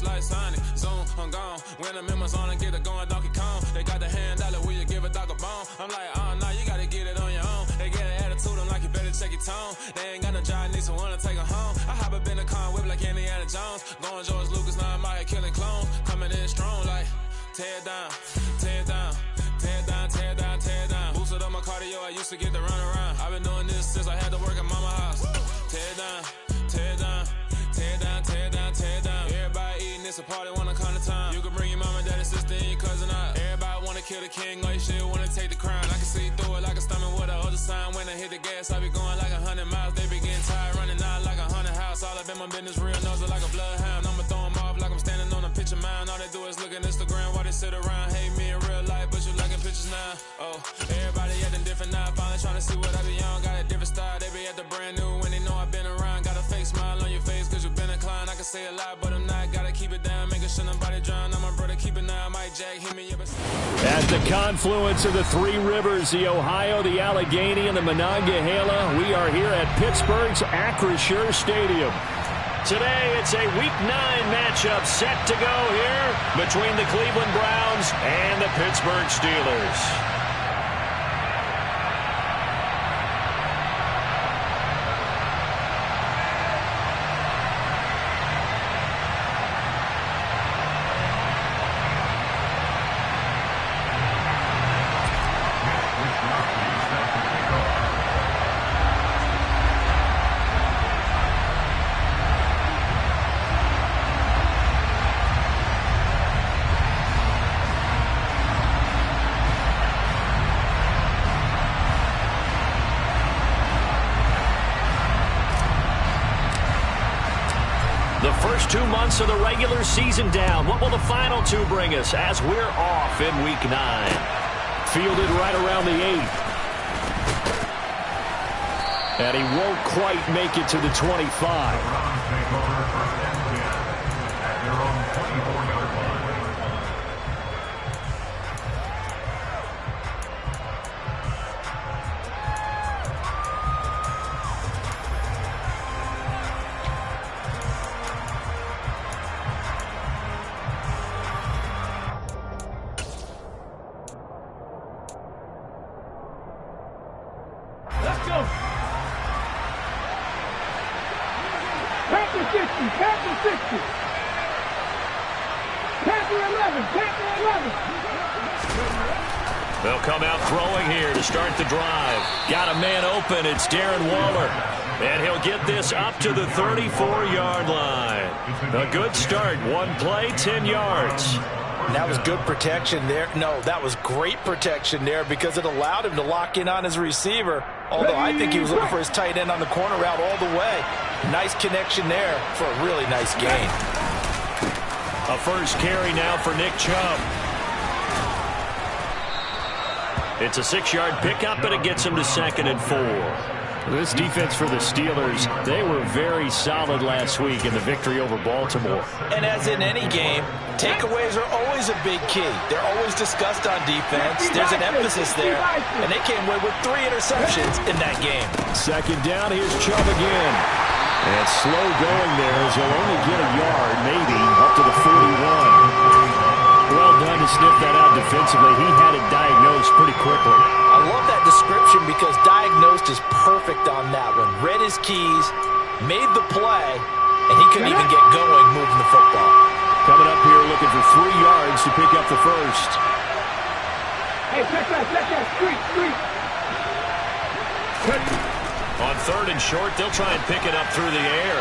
just like Sonic. Zoom, I'm gone. When I'm in my zone and get it going, Donkey Kong. They got the hand dollar, will you give a dog a bone? I'm like, oh, no, you gotta get it on your own. They get an attitude, I'm like, you better check your tone. They ain't got no job, need someone to take her home. I hop up in the car, whip like Indiana Jones. Going George Lucas, now I'm out here killing clones. Coming in strong like, tear down, tear down, tear down, tear down, tear down. Boosted up my cardio, I used to get to run around. I've been doing this since I had to work at mama house. Tear down, tear down, tear down, tear down, tear down. Everybody eating, it's a party, wanna come to time. You can bring your mama, daddy, sister, and your cousin out. Everybody wanna kill the king, or you shit wanna take the crown. I can see through it like a stomach with a other sign. When I hit the gas, I be going like 100 miles. They be getting tired, running out like 100 house. All up in my business, real nose like a bloodhound. I'ma throw them off like I'm standing on a picture mound. All they do is look at Instagram while they sit around. Hate me in real life, but you liking pictures now. Oh, everybody acting different now. Finally trying to see what I be on. Got a different style, they be at the brand new when they know I've been around. Got a fake smile on your face cause you been inclined. I can say a lot, but I'm not. Gotta keep it down, making sure nobody drown. I'm my brother, keep it now. Mike Jack, hit me. At the confluence of the three rivers, the Ohio, the Allegheny, and the Monongahela, we are here at Pittsburgh's Acrisure Stadium. Today, it's a Week 9 matchup set to go here between the Cleveland Browns and the Pittsburgh Steelers. The first 2 months of the regular season down. What will the final two bring us as we're off in Week 9? Fielded right around the 8th. And he won't quite make it to the 25. They'll come out throwing here to start the drive. Got a man open. It's Darren Waller. And he'll get this up to the 34-yard line. A good start. One play, 10 yards. That was good protection there. No, that was great protection there because it allowed him to lock in on his receiver. Although I think he was looking for his tight end on the corner route all the way. Nice connection there for a really nice gain. A first carry now for Nick Chubb. It's a 6-yard pickup, and it gets him to 2nd and 4. This defense for the Steelers, they were very solid last week in the victory over Baltimore. And as in any game, takeaways are always a big key. They're always discussed on defense. There's an emphasis there, and they came away with 3 interceptions in that game. 2nd down, here's Chubb again. And slow going there as he'll only get a yard, maybe, up to the 41. Well done to sniff that out defensively. He had it diagnosed pretty quickly. I love that description because diagnosed is perfect on that one. Read his keys, made the play, and he couldn't even get going moving the football. Coming up here looking for 3 yards to pick up the first. Hey, check that, street. On 3rd and short, they'll try and pick it up through the air.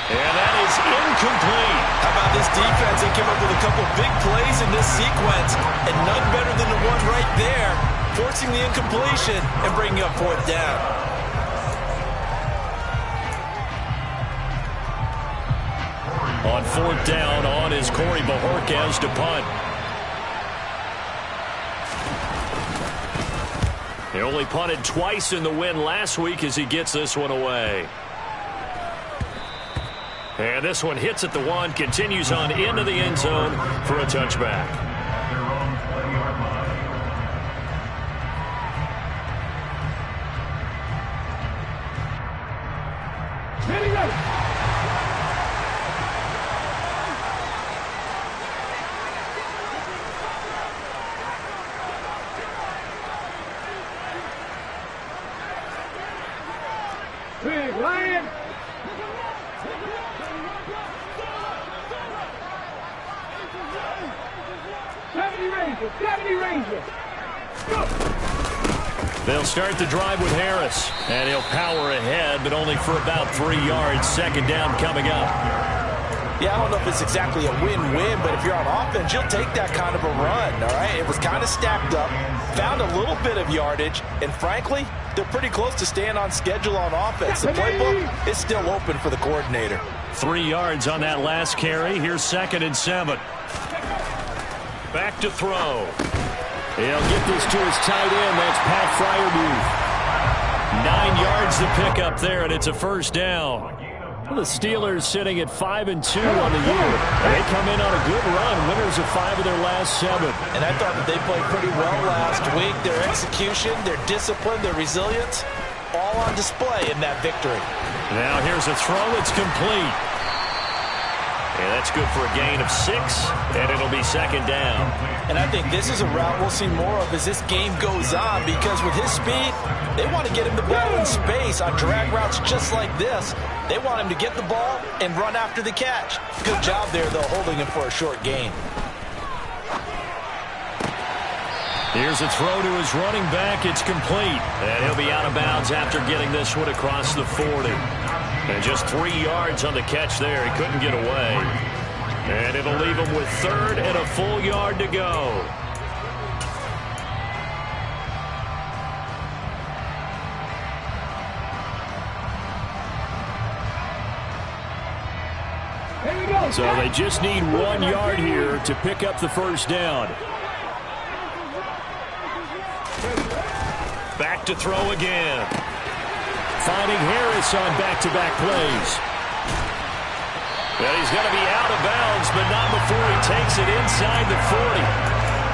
And that is incomplete. How about this defense? They came up with a couple big plays in this sequence, and none better than the one right there, forcing the incompletion and bringing up 4th down. On 4th down, on is Corey Bojorquez to punt. He only punted twice in the win last week as he gets this one away. And this one hits at the 1, continues on into the end zone for a touchback. Lion. 70 Rangers. Go. They'll start the drive with Harris, and he'll power ahead, but only for about 3 yards. Second down coming up. Yeah, I don't know if it's exactly a win-win, but if you're on offense, you'll take that kind of a run, all right? It was kind of stacked up, found a little bit of yardage, and frankly, they're pretty close to staying on schedule on offense. The playbook is still open for the coordinator. 3 yards on that last carry. Here's 2nd and 7. Back to throw. He'll get this to his tight end. That's Pat Freiermuth. 9 yards to pick up there, and it's a first down. The Steelers sitting at 5-2 on the year. They come in on a good run, winners of 5 of their last 7. And I thought that they played pretty well last week. Their execution, their discipline, their resilience, all on display in that victory. Now here's a throw. It's complete. And that's good for a gain of 6, and it'll be 2nd down. And I think this is a route we'll see more of as this game goes on, because with his speed, they want to get him the ball in space on drag routes just like this. They want him to get the ball and run after the catch. Good job there, though, holding him for a short gain. Here's a throw to his running back. It's complete. And he'll be out of bounds after getting this one across the 40. And just 3 yards on the catch there. He couldn't get away. And it'll leave him with 3rd and a full yard to go. So they just need 1 yard here to pick up the first down. Back to throw again. Finding Harris on back-to-back plays. Well, he's going to be out of bounds, but not before he takes it inside the 40.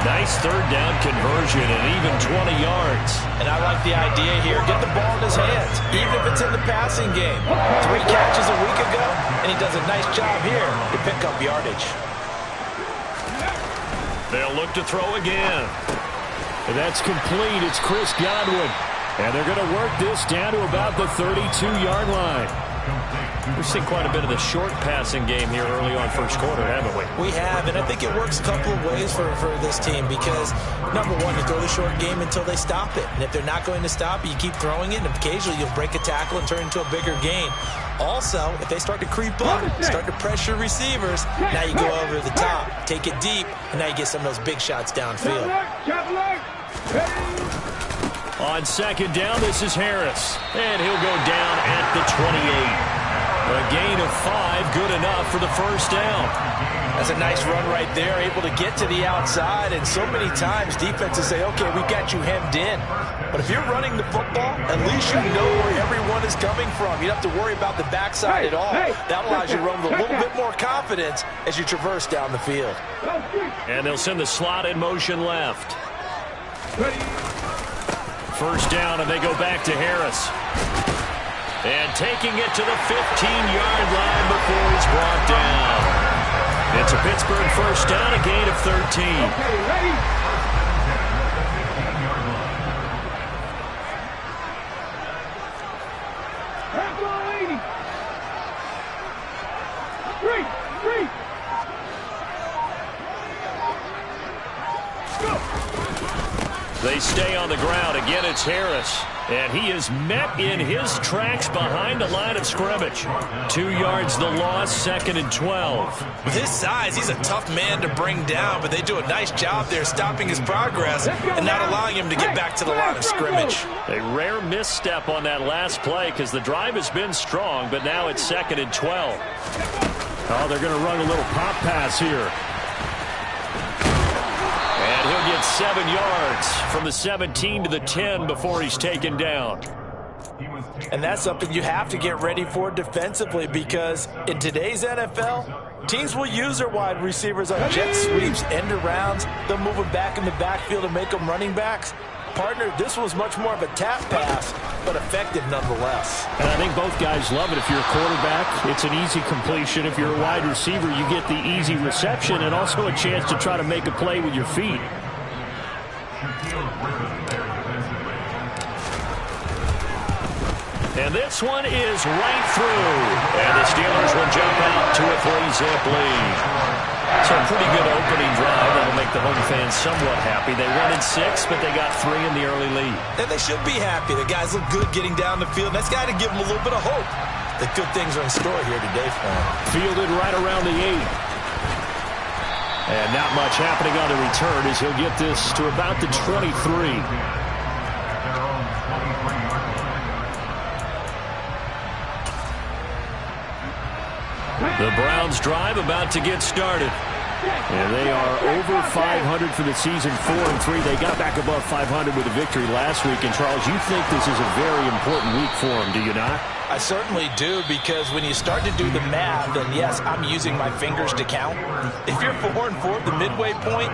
Nice 3rd down conversion and even 20 yards. And I like the idea here. Get the ball in his hands, even if it's in the passing game. 3 catches a week ago, and he does a nice job here to pick up yardage. They'll look to throw again. And that's complete. It's Chris Godwin. And they're going to work this down to about the 32-yard line. We've seen quite a bit of the short passing game here early on first quarter, haven't we? We have, and I think it works a couple of ways for this team because, number one, you throw the short game until they stop it. And if they're not going to stop it, you keep throwing it, and occasionally you'll break a tackle and turn it into a bigger gain. Also, if they start to creep up, start to pressure receivers, now you go over the top, take it deep, and now you get some of those big shots downfield. On 2nd down, this is Harris. And he'll go down at the 28. A gain of 5, good enough for the first down. That's a nice run right there, able to get to the outside. And so many times defenses say, okay, we got you hemmed in. But if you're running the football, at least you know where everyone is coming from. You don't have to worry about the backside at all. That allows you to run with a little bit more confidence as you traverse down the field. And they'll send the slot in motion left. First down, and they go back to Harris. And taking it to the 15-yard line before he's brought down. It's a Pittsburgh first down, a gain of 13. Okay, ready? They stay on the ground. Again, it's Harris. And he is met in his tracks behind the line of scrimmage. 2 yards the loss, 2nd and 12. With his size, he's a tough man to bring down, but they do a nice job there stopping his progress and not allowing him to get back to the line of scrimmage. A rare misstep on that last play because the drive has been strong, but now it's 2nd and 12. Oh, they're going to run a little pop pass here. And he'll get 7 yards from the 17 to the 10 before he's taken down. And that's something you have to get ready for defensively because in today's NFL, teams will use their wide receivers on jet sweeps, end arounds. They'll move them back in the backfield and make them running backs. Partner, this was much more of a tap pass, but effective nonetheless. And I think both guys love it. If you're a quarterback, it's an easy completion. If you're a wide receiver, you get the easy reception and also a chance to try to make a play with your feet. And this one is right through. And the Steelers will jump out to a 3-zip lead. So a pretty good opening drive. That'll make the home fans somewhat happy. They won in 6, but they got 3 in the early lead. And they should be happy. The guys look good getting down the field. That's got to give them a little bit of hope that good things are in store here today for them. Fielded right around the 8. And not much happening on the return as he'll get this to about the 23. The Browns drive about to get started. And they are over 500 for the season, 4-3. They got back above 500 with a victory last week. And, Charles, you think this is a very important week for them, do you not? I certainly do, because when you start to do the math, and yes, I'm using my fingers to count. If you're 4-4 at the midway point,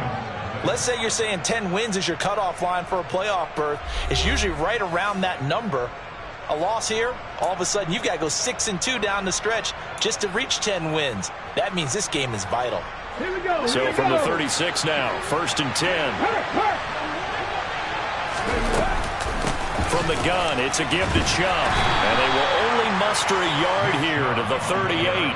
let's say you're saying 10 wins is your cutoff line for a playoff berth. It's usually right around that number. A loss here, all of a sudden you've got to go 6-2 down the stretch just to reach 10 wins. That means this game is vital. Here we go. So from the 36 now, 1st and 10. From the gun, it's a give to Chubb. And they will only muster a yard here to the 38.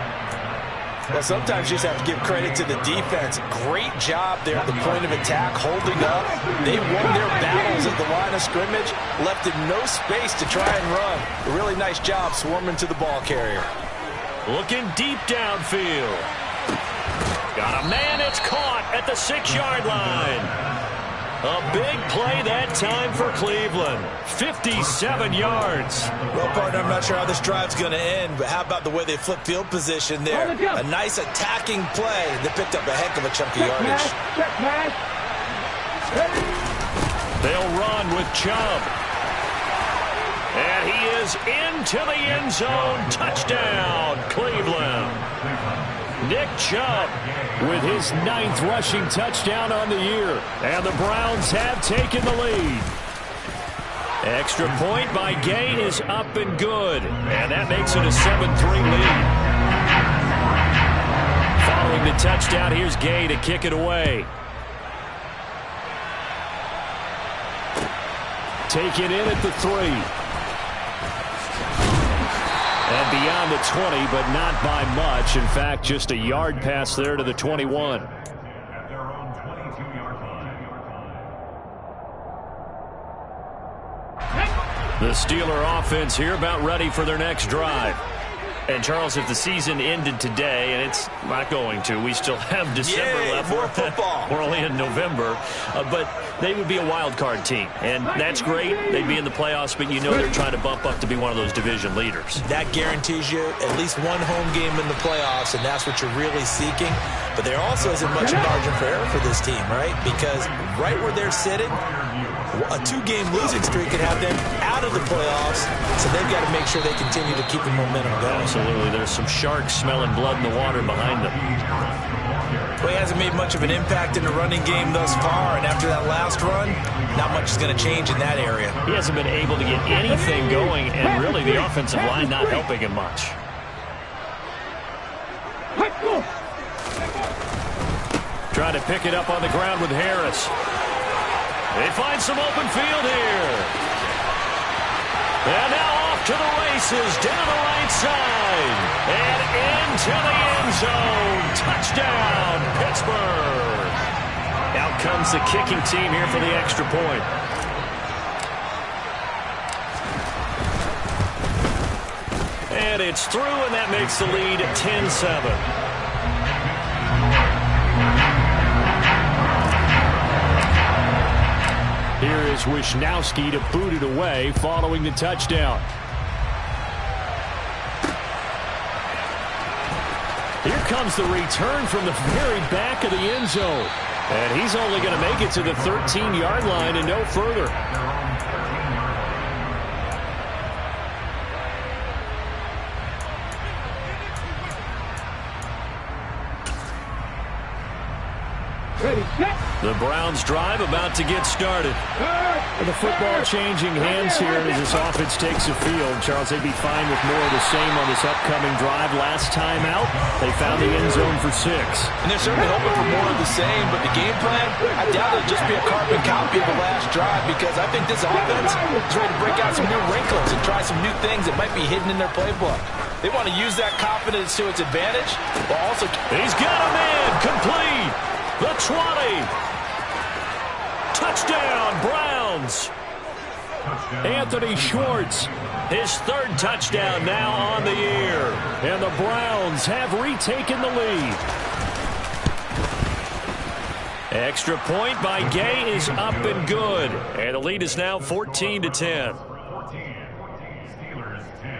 Well, sometimes you just have to give credit to the defense. Great job there at the point of attack, holding up. They won their battles at the line of scrimmage, left in no space to try and run. A really nice job swarming to the ball carrier. Looking deep downfield. Got a man, it's caught at the 6-yard line. A big play that time for Cleveland. 57 yards. Well, partner, I'm not sure how this drive's going to end, but how about the way they flip field position there? A nice attacking play. They picked up a heck of a chunk of yardage. They'll run with Chubb. And he is into the end zone. Touchdown, Cleveland. Nick Chubb with his 9th rushing touchdown on the year. And the Browns have taken the lead. Extra point by Gay is up and good. And that makes it a 7-3 lead. Following the touchdown, here's Gay to kick it away. Taken in at the 3. And beyond the 20, but not by much. In fact, just a yard pass there to the 21. At their own 22-yard line. The Steeler offense here about ready for their next drive. And, Charles, if the season ended today, and it's not going to, we still have December left. More football. We're only in November. But they would be a wild card team. And that's great. They'd be in the playoffs, but you know they're trying to bump up to be one of those division leaders. That guarantees you at least one home game in the playoffs, and that's what you're really seeking. But there also isn't much margin for error for this team, right? Because right where they're sitting, a 2-game losing streak could have them out of the playoffs, so they've got to make sure they continue to keep the momentum going. Absolutely. There's some sharks smelling blood in the water behind them. Well, he hasn't made much of an impact in the running game thus far, and after that last run, not much is going to change in that area. He hasn't been able to get anything going, and really the offensive line not helping him much. Trying to pick it up on the ground with Harris. They find some open field here. And now off to the races, down the right side. And into the end zone. Touchdown, Pittsburgh. Out comes the kicking team here for the extra point. And it's through, and that makes the lead 10-7. Here is Wisnowski to boot it away following the touchdown. Here comes the return from the very back of the end zone. And he's only going to make it to the 13-yard line and no further. Ready, set. The Browns drive about to get started. And the football changing hands here as this offense takes the field. Charles, they'd be fine with more of the same on this upcoming drive. Last time out, they found the end zone for 6. And they're certainly hoping for more of the same, but the game plan, I doubt it'll just be a carbon copy of the last drive, because I think this offense is ready to break out some new wrinkles and try some new things that might be hidden in their playbook. They want to use that confidence to its advantage, but also... He's got a man, complete. The 20. Touchdown, Browns. Anthony Schwartz, his 3rd touchdown now on the year. And the Browns have retaken the lead. Extra point by Gay is up and good. And the lead is now 14-10. 14. Steelers 10.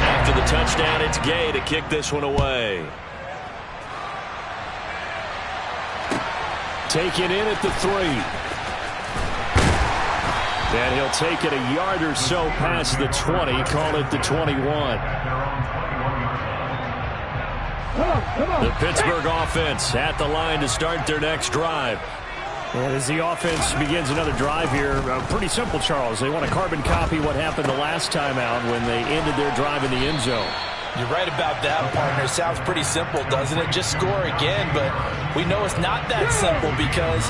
After the touchdown, it's Gay to kick this one away. Take it in at the 3. And he'll take it a yard or so past the 20. Call it the 21. The Pittsburgh offense at the line to start their next drive. And as the offense begins another drive here, pretty simple, Charles. They want to carbon copy what happened the last time out when they ended their drive in the end zone. You're right about that, partner. Sounds pretty simple, doesn't it? Just score again, but we know it's not that simple, because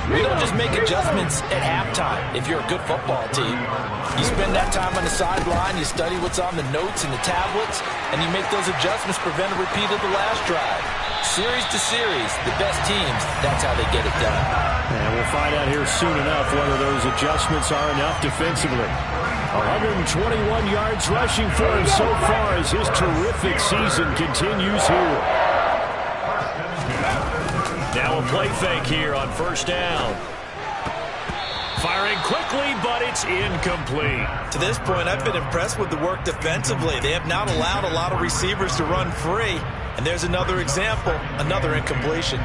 we don't just make adjustments at halftime. If you're a good football team, you spend that time on the sideline, you study what's on the notes and the tablets, and you make those adjustments, prevent a repeat of the last drive. Series to series, the best teams, that's how they get it done. And we'll find out here soon enough whether those adjustments are enough defensively. 121 yards rushing for him so far as his terrific season continues here. Now a play fake here on 1st down. Firing quickly, but it's incomplete. To this point, I've been impressed with the work defensively. They have not allowed a lot of receivers to run free. And there's another example, another incompletion.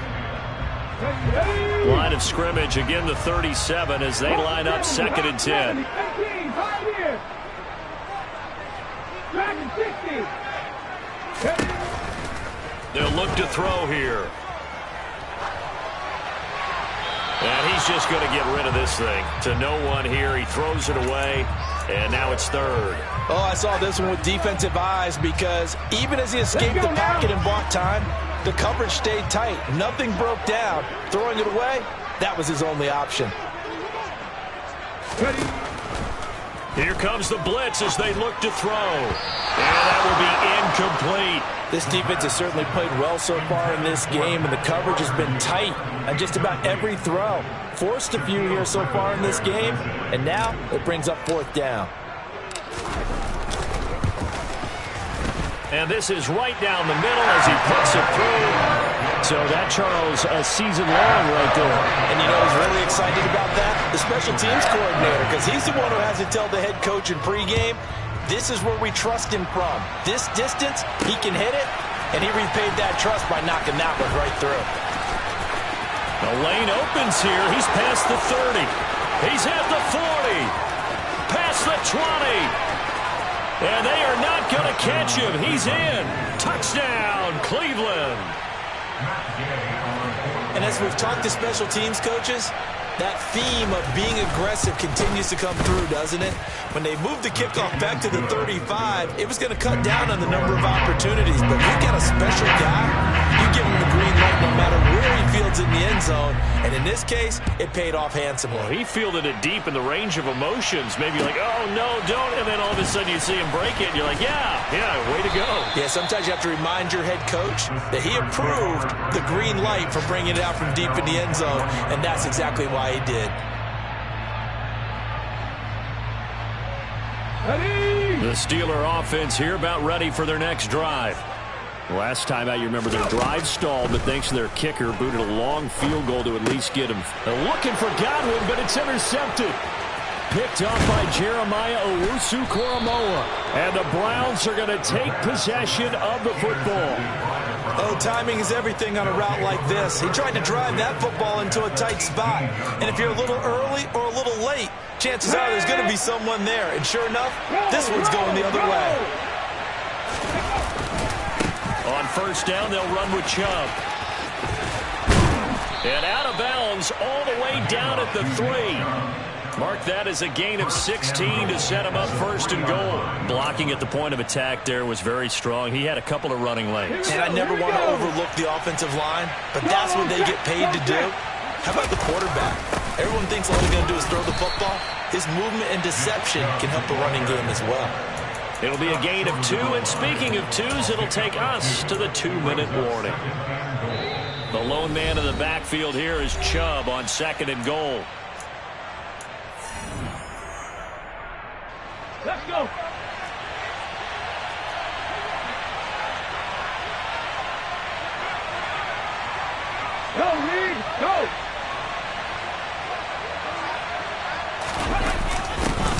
Line of scrimmage, again the 37 as they line up 2nd and 10. They'll look to throw here. And he's just going to get rid of this thing. To no one here. He throws it away. And now it's 3rd. Oh, I saw this one with defensive eyes, because even as he escaped the pocket and bought time, the coverage stayed tight. Nothing broke down. Throwing it away, that was his only option. Here comes the blitz as they look to throw. And that will be incomplete. This defense has certainly played well so far in this game, and the coverage has been tight on just about every throw. Forced a few here so far in this game, and now it brings up 4th down. And this is right down the middle as he puts it through. So that, Charles, a season long right there. And you know who's really excited about that? The special teams coordinator, because he's the one who has to tell the head coach in pregame, this is where we trust him from. This distance, he can hit it, and he repaid that trust by knocking that one right through. The lane opens here. He's past the 30. He's at the 40. Past the 20. And they are not going to catch him. He's in. Touchdown, Cleveland. And as we've talked to special teams coaches, that theme of being aggressive continues to come through, doesn't it? When they moved the kickoff back to the 35, it was going to cut down on the number of opportunities. But if you got a special guy, you give him the green light no matter where he fields in the end zone. And in this case, it paid off handsomely. Well, he fielded it deep in the range of emotions. Maybe like, oh, no, don't. And then all of a sudden you see him break it, and you're like, yeah, way to go. Yeah, sometimes you have to remind your head coach that he approved the green light for bringing it out from deep in the end zone, and that's exactly why he did. The Steeler offense here about ready for their next drive. Last time out, you remember their drive stalled, but thanks to their kicker, booted a long field goal to at least get him. They're looking for Godwin, but it's intercepted. Picked up by Jeremiah Owusu-Koramoah. And the Browns are going to take possession of the football. Oh, timing is everything on a route like this. He tried to drive that football into a tight spot. And if you're a little early or a little late, chances are there's going to be someone there. And sure enough, this one's going the other way. On first down, they'll run with Chubb. And out of bounds all the way down at the 3. Mark that as a gain of 16 to set him up first and goal. Blocking at the point of attack there was very strong. He had a couple of running lanes. And I never want to overlook the offensive line, but that's what they get paid to do. How about the quarterback? Everyone thinks all he's going to do is throw the football. His movement and deception can help the running game as well. It'll be a gain of 2, and speaking of 2s, it'll take us to the 2-minute warning. The lone man in the backfield here is Chubb on second and goal. Let's go. Go, Reed, go.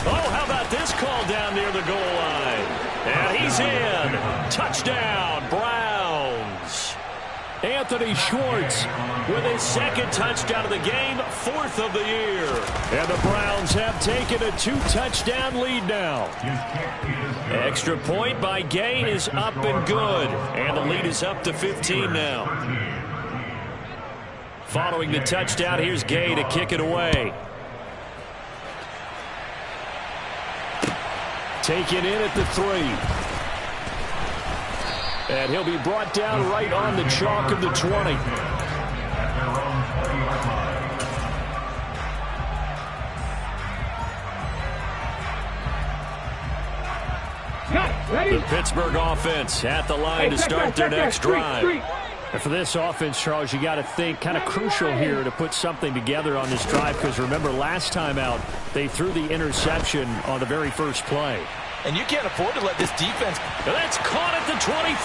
Oh, how about this call down near the goal line? And he's in. Touchdown, Browns. Anthony Schwartz with his second touchdown of the game, 4th of the year. And the Browns have taken a 2-touchdown lead now. Extra point by Gay is up and good. And the lead is up to 15 now. Following the touchdown, here's Gay to kick it away. Taken in at the 3. And he'll be brought down right on the chalk of the 20. The Pittsburgh offense at the line to start their next drive. And for this offense, Charles, you got to think kind of crucial here to put something together on this drive, because remember last time out they threw the interception on the very first play. And you can't afford to let this defense. That's caught at the 25.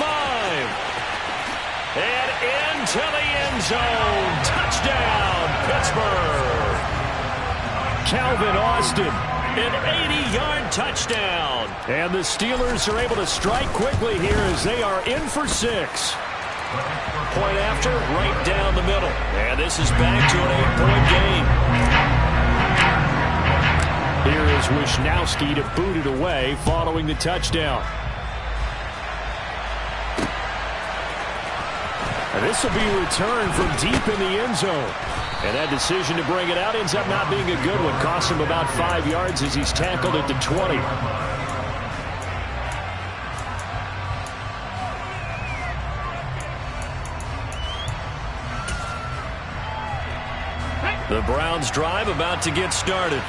And into the end zone. Touchdown, Pittsburgh. Calvin Austin, an 80-yard touchdown. And the Steelers are able to strike quickly here as they are in for 6. Point after, right down the middle. And this is back to an 8-point game. Here is Wisnowski to boot it away following the touchdown. And this will be returned from deep in the end zone. And that decision to bring it out ends up not being a good one. Cost him about 5 yards as he's tackled at the 20. The Browns drive about to get started.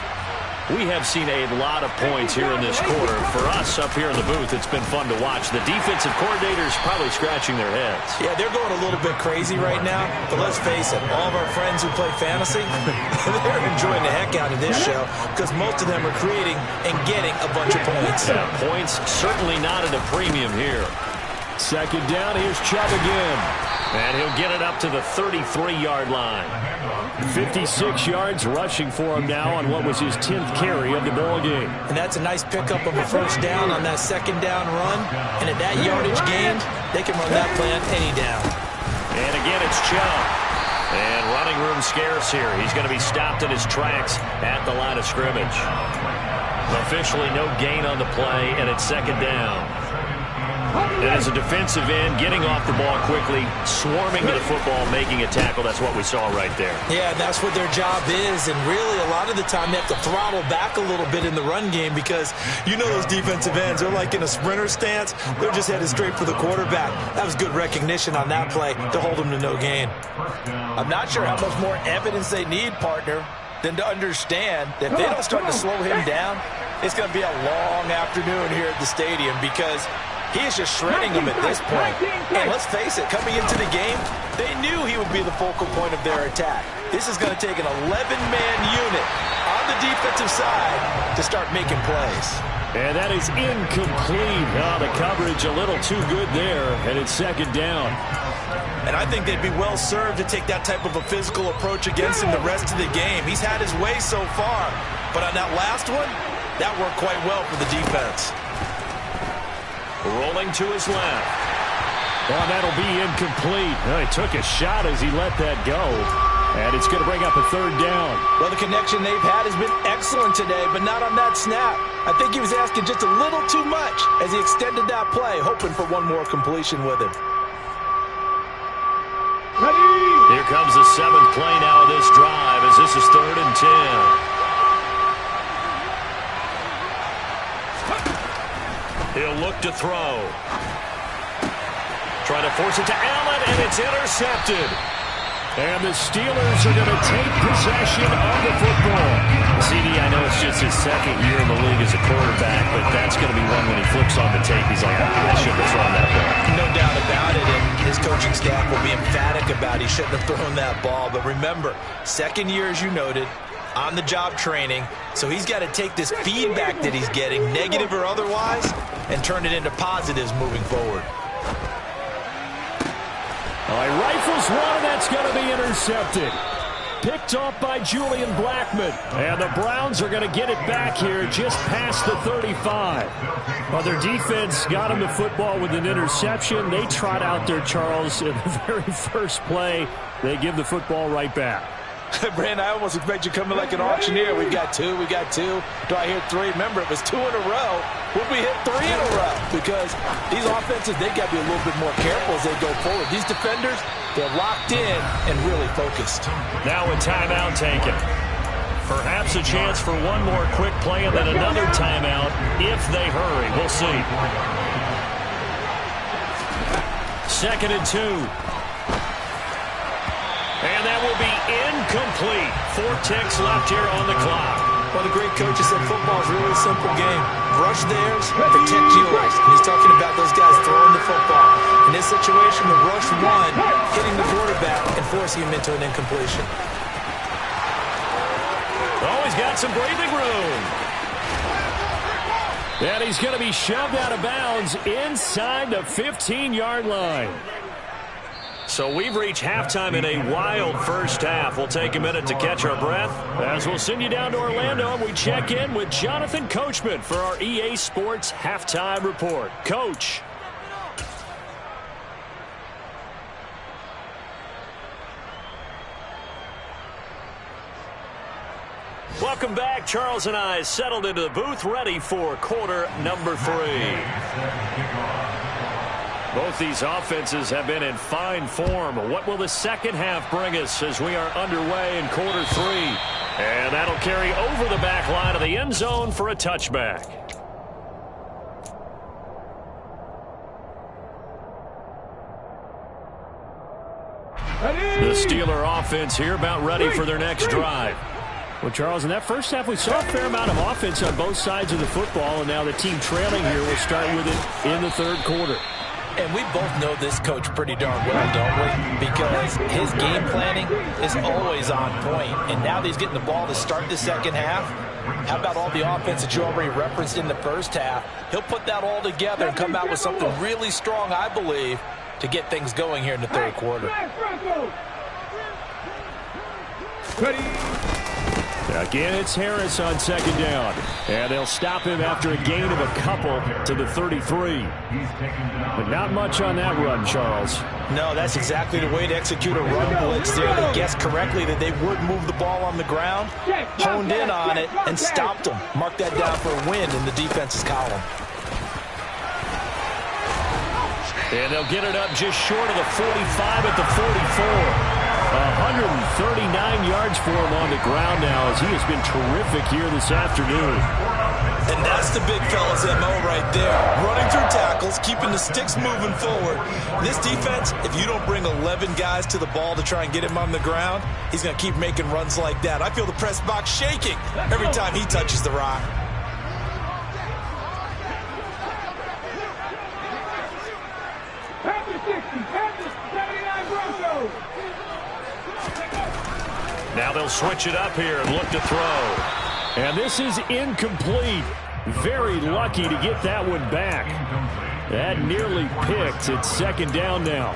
We have seen a lot of points here in this quarter. For us up here in the booth, it's been fun to watch. The defensive coordinators probably scratching their heads. Yeah, they're going a little bit crazy right now. But let's face it, all of our friends who play fantasy, they're enjoying the heck out of this show because most of them are creating and getting a bunch of points. Yeah, points certainly not at a premium here. Second down, here's Chubb again. And he'll get it up to the 33-yard line. 56 yards rushing for him now on what was his 10th carry of the ball game. And that's a nice pickup of a first down on that second down run. And at that yardage gained, they can run that play on any down. And again, it's Chubb. And running room scarce here. He's going to be stopped in his tracks at the line of scrimmage. Officially no gain on the play, and it's second down. And as a defensive end, getting off the ball quickly, swarming to the football, making a tackle. That's what we saw right there. Yeah, that's what their job is. And really, a lot of the time, they have to throttle back a little bit in the run game because you know those defensive ends, they're like in a sprinter stance. They're just headed straight for the quarterback. That was good recognition on that play to hold them to no gain. I'm not sure how much more evidence they need, partner, than to understand that if they don't start to slow him down, it's going to be a long afternoon here at the stadium because he is just shredding them at this point. And let's face it, coming into the game, they knew he would be the focal point of their attack. This is going to take an 11-man unit on the defensive side to start making plays. And that is incomplete. Oh, the coverage a little too good there, and it's second down. And I think they'd be well served to take that type of a physical approach against him the rest of the game. He's had his way so far, but on that last one, that worked quite well for the defense. Rolling to his left. Oh, that'll be incomplete. Oh, he took a shot as he let that go. And it's going to bring up a third down. Well, the connection they've had has been excellent today, but not on that snap. I think he was asking just a little too much as he extended that play, hoping for one more completion with him. Here comes the 7th play now of this drive as this is 3rd and 10. He'll look to throw. Trying to force it to Allen, and it's intercepted. And the Steelers are going to take possession of the football. CD, I know it's just his 2nd year in the league as a quarterback, but that's going to be one when he flips on the tape. He's like, I shouldn't have thrown that ball. No doubt about it, and his coaching staff will be emphatic about he shouldn't have thrown that ball. But remember, 2nd year, as you noted, on-the-job training, so he's got to take this feedback that he's getting, negative or otherwise, and turn it into positives moving forward. All right, rifles one, and that's going to be intercepted. Picked off by Julian Blackmon. And the Browns are going to get it back here just past the 35. Well, their defense got him the football with an interception. They trot out there, Charles, in the very first play. They give the football right back. Brandon, I almost expect you coming like an auctioneer. We've got 2, we got 2. Do I hear 3? Remember, it was 2 in a row. Would we hit 3 in a row? Because these offenses, they got to be a little bit more careful as they go forward. These defenders, they're locked in and really focused. Now a timeout taken. Perhaps a chance for one more quick play and then another timeout if they hurry. We'll see. 2nd and 2. And that will be incomplete. 4 ticks left here on the clock. Well, the great coach has said football is really a simple game. Rush theirs, protect yours. And he's talking about those guys throwing the football. In this situation, the rush 1, hitting the quarterback and forcing him into an incompletion. Oh, he's got some breathing room. And he's going to be shoved out of bounds inside the 15-yard line. So we've reached halftime in a wild first half. We'll take a minute to catch our breath as we'll send you down to Orlando and we check in with Jonathan Coachman for our EA Sports Halftime Report. Coach. Welcome back. Charles and I settled into the booth ready for quarter number 3. Both these offenses have been in fine form. What will the second half bring us as we are underway in quarter 3? And that'll carry over the back line of the end zone for a touchback. The Steeler offense here about ready for their next drive. Well, Charles, in that first half, we saw a fair amount of offense on both sides of the football, and now the team trailing here will start with it in the 3rd quarter. And we both know this coach pretty darn well, don't we? Because his game planning is always on point. And now that he's getting the ball to start the second half, how about all the offense that you already referenced in the first half? He'll put that all together and come out with something really strong, I believe, to get things going here in the 3rd quarter. Again, it's Harris on 2nd down. And they'll stop him after a gain of a couple to the 33. But not much on that run, Charles. No, that's exactly the way to execute a run blitz there. They guessed correctly that they would move the ball on the ground, honed in on it, and stopped them. Mark that down for a win in the defense's column. And they'll get it up just short of the 45 at the 44. 139 yards for him on the ground now as he has been terrific here this afternoon. And that's the big fella's MO right there. Running through tackles, keeping the sticks moving forward. This defense, if you don't bring 11 guys to the ball to try and get him on the ground, he's going to keep making runs like that. I feel the press box shaking every time he touches the rock. Now they'll switch it up here and look to throw. And this is incomplete. Very lucky to get that one back. That nearly picked. It's 2nd down now.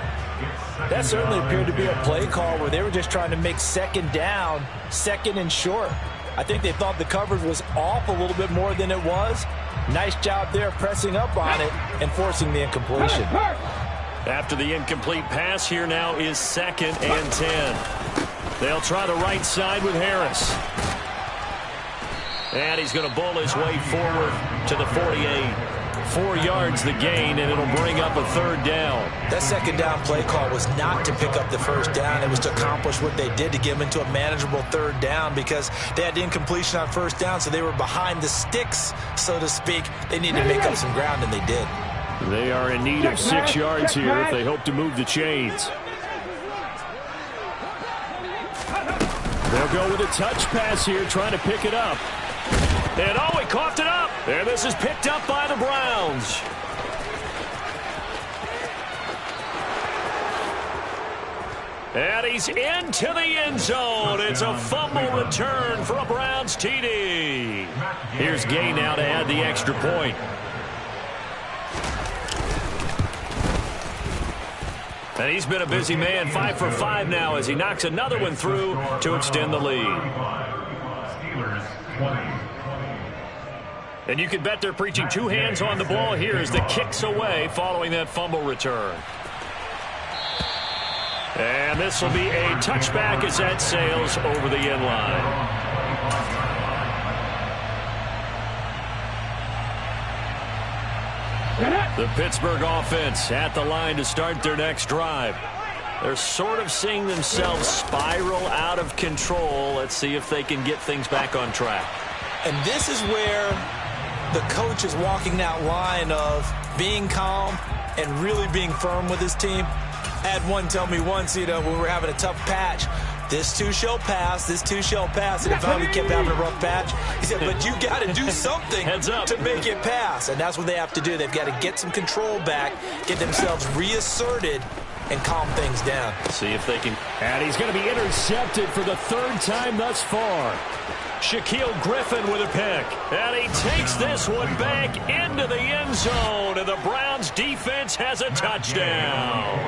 That certainly appeared to be a play call where they were just trying to make 2nd down, 2nd and short. I think they thought the coverage was off a little bit more than it was. Nice job there pressing up on it and forcing the incompletion. After the incomplete pass, here now is 2nd and 10. They'll try the right side with Harris. And he's going to bowl his way forward to the 48. 4 yards the gain, and it'll bring up a 3rd down. That 2nd down play call was not to pick up the 1st down. It was to accomplish what they did, to get them into a manageable 3rd down, because they had incompletion on 1st down, so they were behind the sticks, so to speak. They needed to make up some ground, and they did. They are in need of 6 yards here if they hope to move the chains. They'll go with a touch pass here, trying to pick it up. And oh, he coughed it up. And this is picked up by the Browns. And he's into the end zone. It's a fumble return for a Browns TD. Here's Gay now to add the extra point. And he's been a busy man, 5 for 5 now as he knocks another one through to extend the lead. Steelers 20. And you can bet they're preaching 2 hands on the ball here as the kick's away following that fumble return. And this will be a touchback as that sails over the end line. The Pittsburgh offense at the line to start their next drive. They're sort of seeing themselves spiral out of control. Let's see if they can get things back on track. And this is where the coach is walking that line of being calm and really being firm with his team. I had one tell me once, when we were having a tough patch, this too shall pass, this too shall pass. And if we kept having a rough patch, he said, but you got to do something to make it pass. And that's what they have to do. They've got to get some control back, get themselves reasserted, and calm things down. See if they can. And he's going to be intercepted for the 3rd time thus far. Shaquille Griffin with a pick. And he takes this one back into the end zone. And the Browns defense has a touchdown.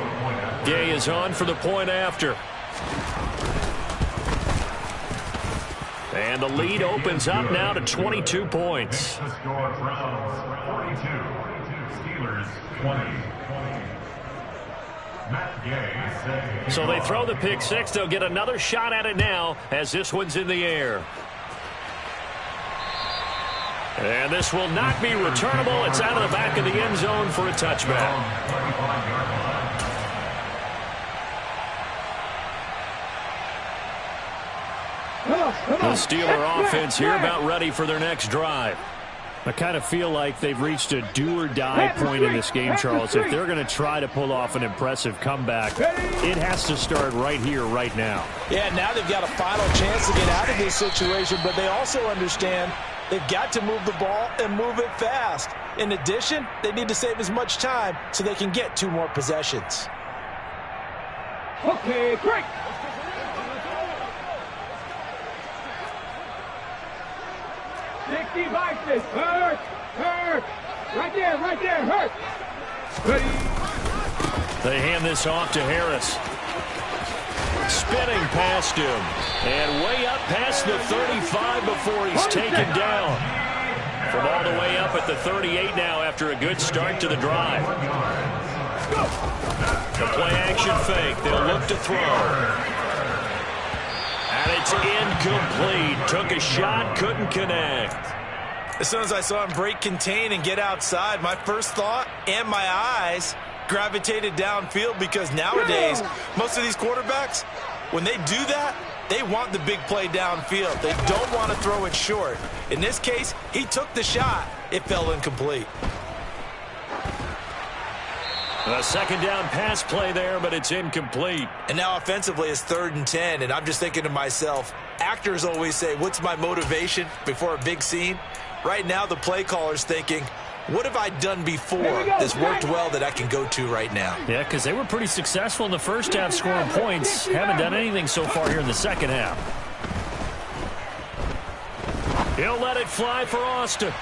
Gay is on for the point after. And the lead opens up now to 22 points. The score, Browns 42, Steelers 20. Matt Gay. So they throw the pick 6. They'll get another shot at it now as this one's in the air. And this will not be returnable. It's out of the back of the end zone for a touchback. The Steeler offense here about ready for their next drive. I kind of feel like they've reached a do-or-die point in this game, Charles. If they're going to try to pull off an impressive comeback, it has to start right here, right now. Yeah, now they've got a final chance to get out of this situation, but they also understand they've got to move the ball and move it fast. In addition, they need to save as much time so they can get 2 more possessions. Okay, great. Devices. Hurt. Right there, hurt. Ready. They hand this off to Harris. Spinning past him. And way up past the 35 before he's taken down. From all the way up at the 38 now after a good start to the drive. The play action fake. They'll look to throw. And it's incomplete. Took a shot, couldn't connect. As soon as I saw him break contain and get outside, my first thought and my eyes gravitated downfield, because nowadays, most of these quarterbacks, when they do that, they want the big play downfield. They don't want to throw it short. In this case, he took the shot. It fell incomplete. A 2nd down pass play there, but it's incomplete. And now offensively it's 3rd and 10, and I'm just thinking to myself, actors always say, what's my motivation before a big scene? Right now the play caller's thinking, what have I done before that's worked well that I can go to right now? Yeah, because they were pretty successful in the first half scoring points. Haven't done anything so far here in the second half. He'll let it fly for Austin.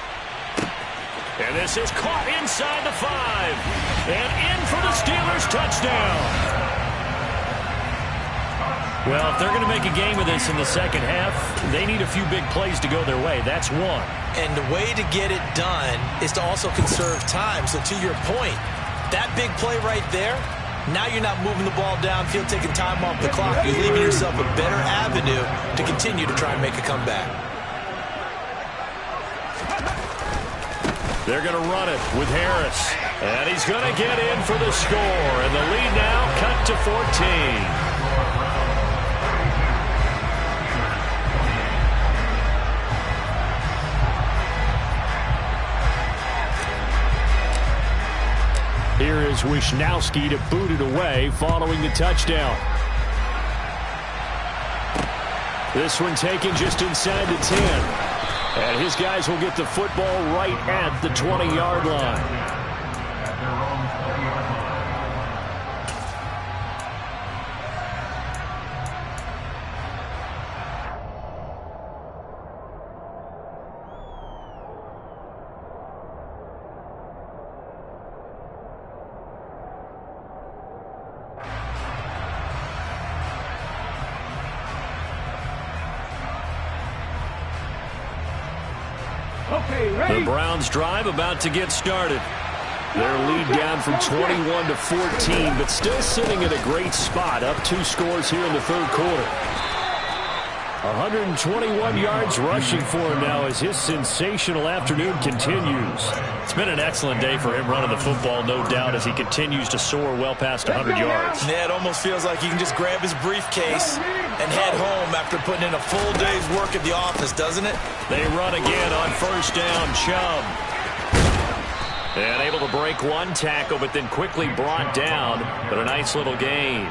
And this is caught inside the 5. And in for the Steelers touchdown. Well, if they're going to make a game of this in the second half, they need a few big plays to go their way. That's one. And the way to get it done is to also conserve time. So to your point, that big play right there, now you're not moving the ball downfield, taking time off the clock. You're leaving yourself a better avenue to continue to try and make a comeback. They're going to run it with Harris. And he's going to get in for the score. And the lead now cut to 14. Here is Wisnowski to boot it away following the touchdown. This one taken just inside the 10. And his guys will get the football right at the 20-yard line. The Browns drive about to get started. Their lead down from 21 to 14, but still sitting at a great spot, up 2 scores here in the third quarter. 121 yards rushing for him now as his sensational afternoon continues. It's been an excellent day for him running the football, no doubt, as he continues to soar well past 100 yards. Yeah, it almost feels like he can just grab his briefcase and head home after putting in a full day's work at the office, doesn't it? They run again on first down. Chubb. And able to break one tackle, but then quickly brought down. But a nice little gain.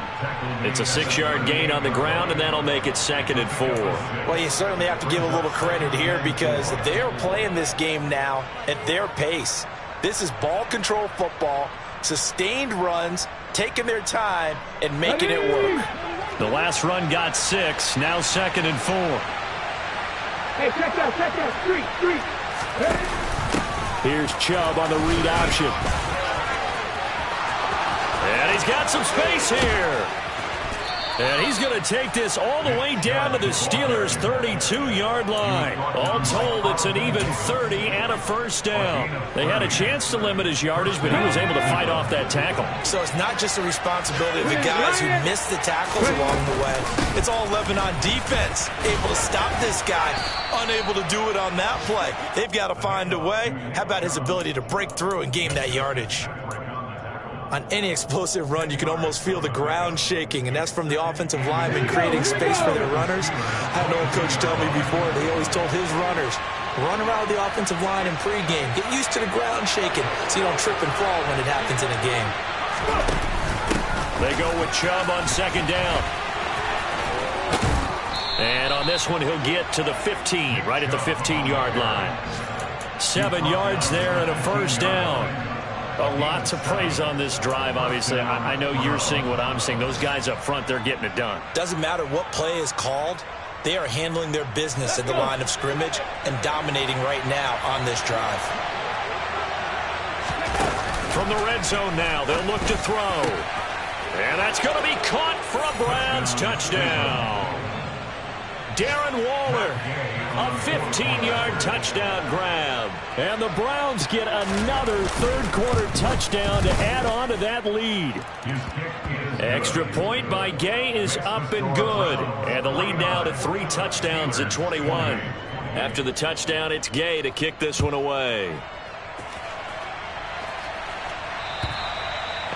It's a 6-yard gain on the ground, and that'll make it 2nd and 4. Well, you certainly have to give a little credit here because they're playing this game now at their pace. This is ball control football, sustained runs, taking their time, and making it work. The last run got 6, now 2nd and 4. Hey, check out, street. Hey. Here's Chubb on the read option. And he's got some space here. And he's going to take this all the way down to the Steelers' 32-yard line. All told, it's an even 30 and a first down. They had a chance to limit his yardage, but he was able to fight off that tackle. So it's not just the responsibility of the guys who missed the tackles along the way. It's all Lebanon defense, able to stop this guy, unable to do it on that play. They've got to find a way. How about his ability to break through and gain that yardage? On any explosive run, you can almost feel the ground shaking, and that's from the offensive linemen creating space for their runners. I had an old coach tell me before, he always told his runners, run around the offensive line in pregame. Get used to the ground shaking so you don't trip and fall when it happens in a game. They go with Chubb on 2nd down. And on this one, he'll get to the 15, right at the 15-yard line. 7 yards there and a first down. A lot to praise on this drive, obviously. I know you're seeing what I'm seeing. Those guys up front, they're getting it done. Doesn't matter what play is called. They are handling their business at the line of scrimmage and dominating right now on this drive. From the red zone now, they'll look to throw. And that's going to be caught for a Browns touchdown. Darren Waller, a 15-yard touchdown grab. And the Browns get another third-quarter touchdown to add on to that lead. Extra point by Gay is up and good. And the lead now to 3 touchdowns at 21. After the touchdown, it's Gay to kick this one away.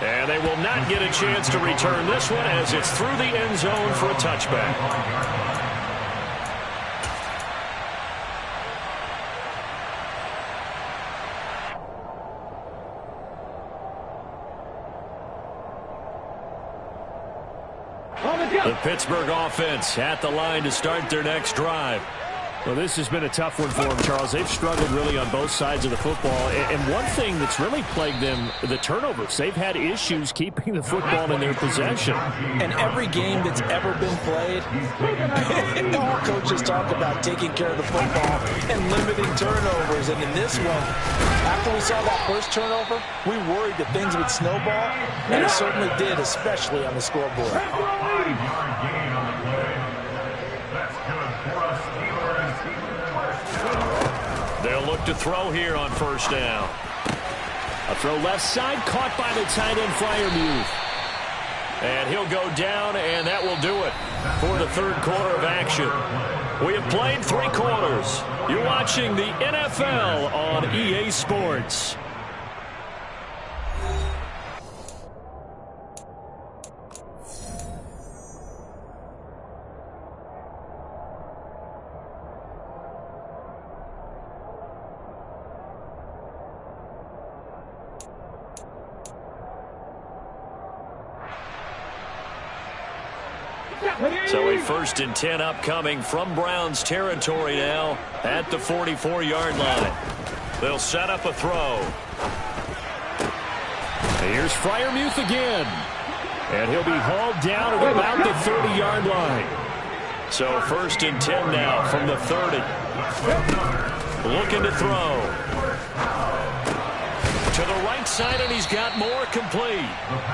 And they will not get a chance to return this one as it's through the end zone for a touchback. The Pittsburgh offense at the line to start their next drive. Well, this has been a tough one for them, Charles. They've struggled really on both sides of the football. And one thing that's really plagued them, the turnovers. They've had issues keeping the football in their possession. And every game that's ever been played, all coaches talk about taking care of the football and limiting turnovers. And in this one, after we saw that first turnover, we worried that things would snowball. And it certainly did, especially on the scoreboard. They'll look to throw here on first down. A throw left side, caught by the tight end Freiermuth. And he'll go down, and that will do it for the third quarter of action. We have played 3 quarters. You're watching the NFL on EA Sports. So a 1st and 10 upcoming from Browns territory now at the 44-yard line. They'll set up a throw. Here's Freiermuth again. And he'll be hauled down at about the 30-yard line. So 1st and 10 now from the 30. Looking to throw. To the right side, and he's got more complete.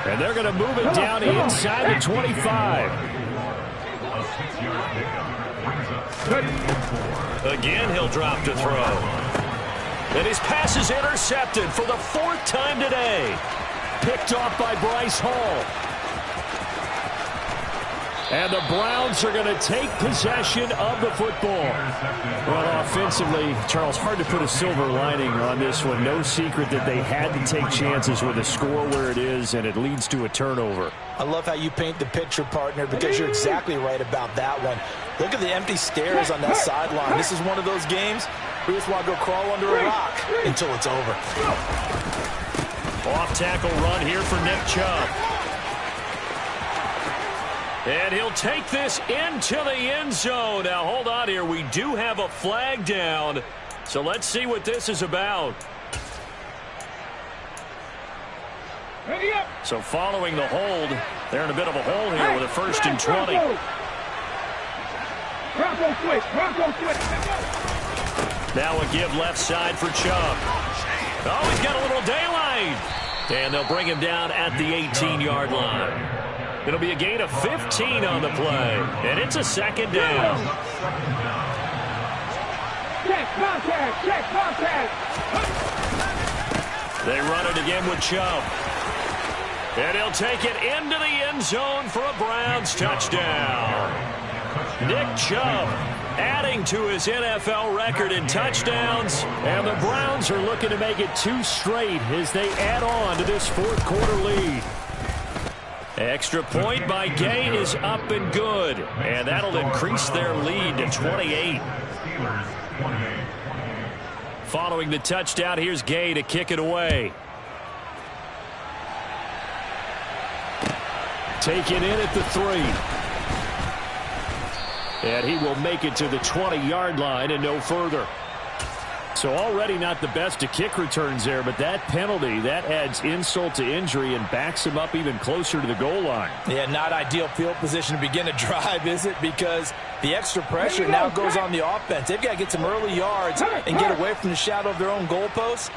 And they're going to move it down inside the 25. Again, he'll drop to throw. And his pass is intercepted for the 4th time today. Picked off by Bryce Hall. And the Browns are going to take possession of the football. Well, offensively, Charles, hard to put a silver lining on this one. No secret that they had to take chances with the score where it is, and it leads to a turnover. I love how you paint the picture, partner, because you're exactly right about that one. Look at the empty stairs on that sideline. This is one of those games where you just want to go crawl under a rock until it's over. Off-tackle run here for Nick Chubb. And he'll take this into the end zone. Now, hold on here. We do have a flag down. So let's see what this is about. So following the hold, they're in a bit of a hole here with a 1st and 20. Now a give left side for Chubb. Oh, he's got a little daylight. And they'll bring him down at the 18-yard line. It'll be a gain of 15 on the play. And it's a 2nd down. Check contact. They run it again with Chubb. And he'll take it into the end zone for a Browns touchdown. Nick Chubb adding to his NFL record in touchdowns. And the Browns are looking to make it 2 straight as they add on to this 4th quarter lead. Extra point by Gay is up and good. And that'll increase their lead to 28. Following the touchdown, here's Gay to kick it away. Taken in at the 3. And he will make it to the 20-yard line and no further. So already not the best of kick returns there, but that penalty, that adds insult to injury and backs him up even closer to the goal line. Yeah, not ideal field position to begin a drive, is it? Because the extra pressure now goes on the offense. They've got to get some early yards and get away from the shadow of their own goalposts.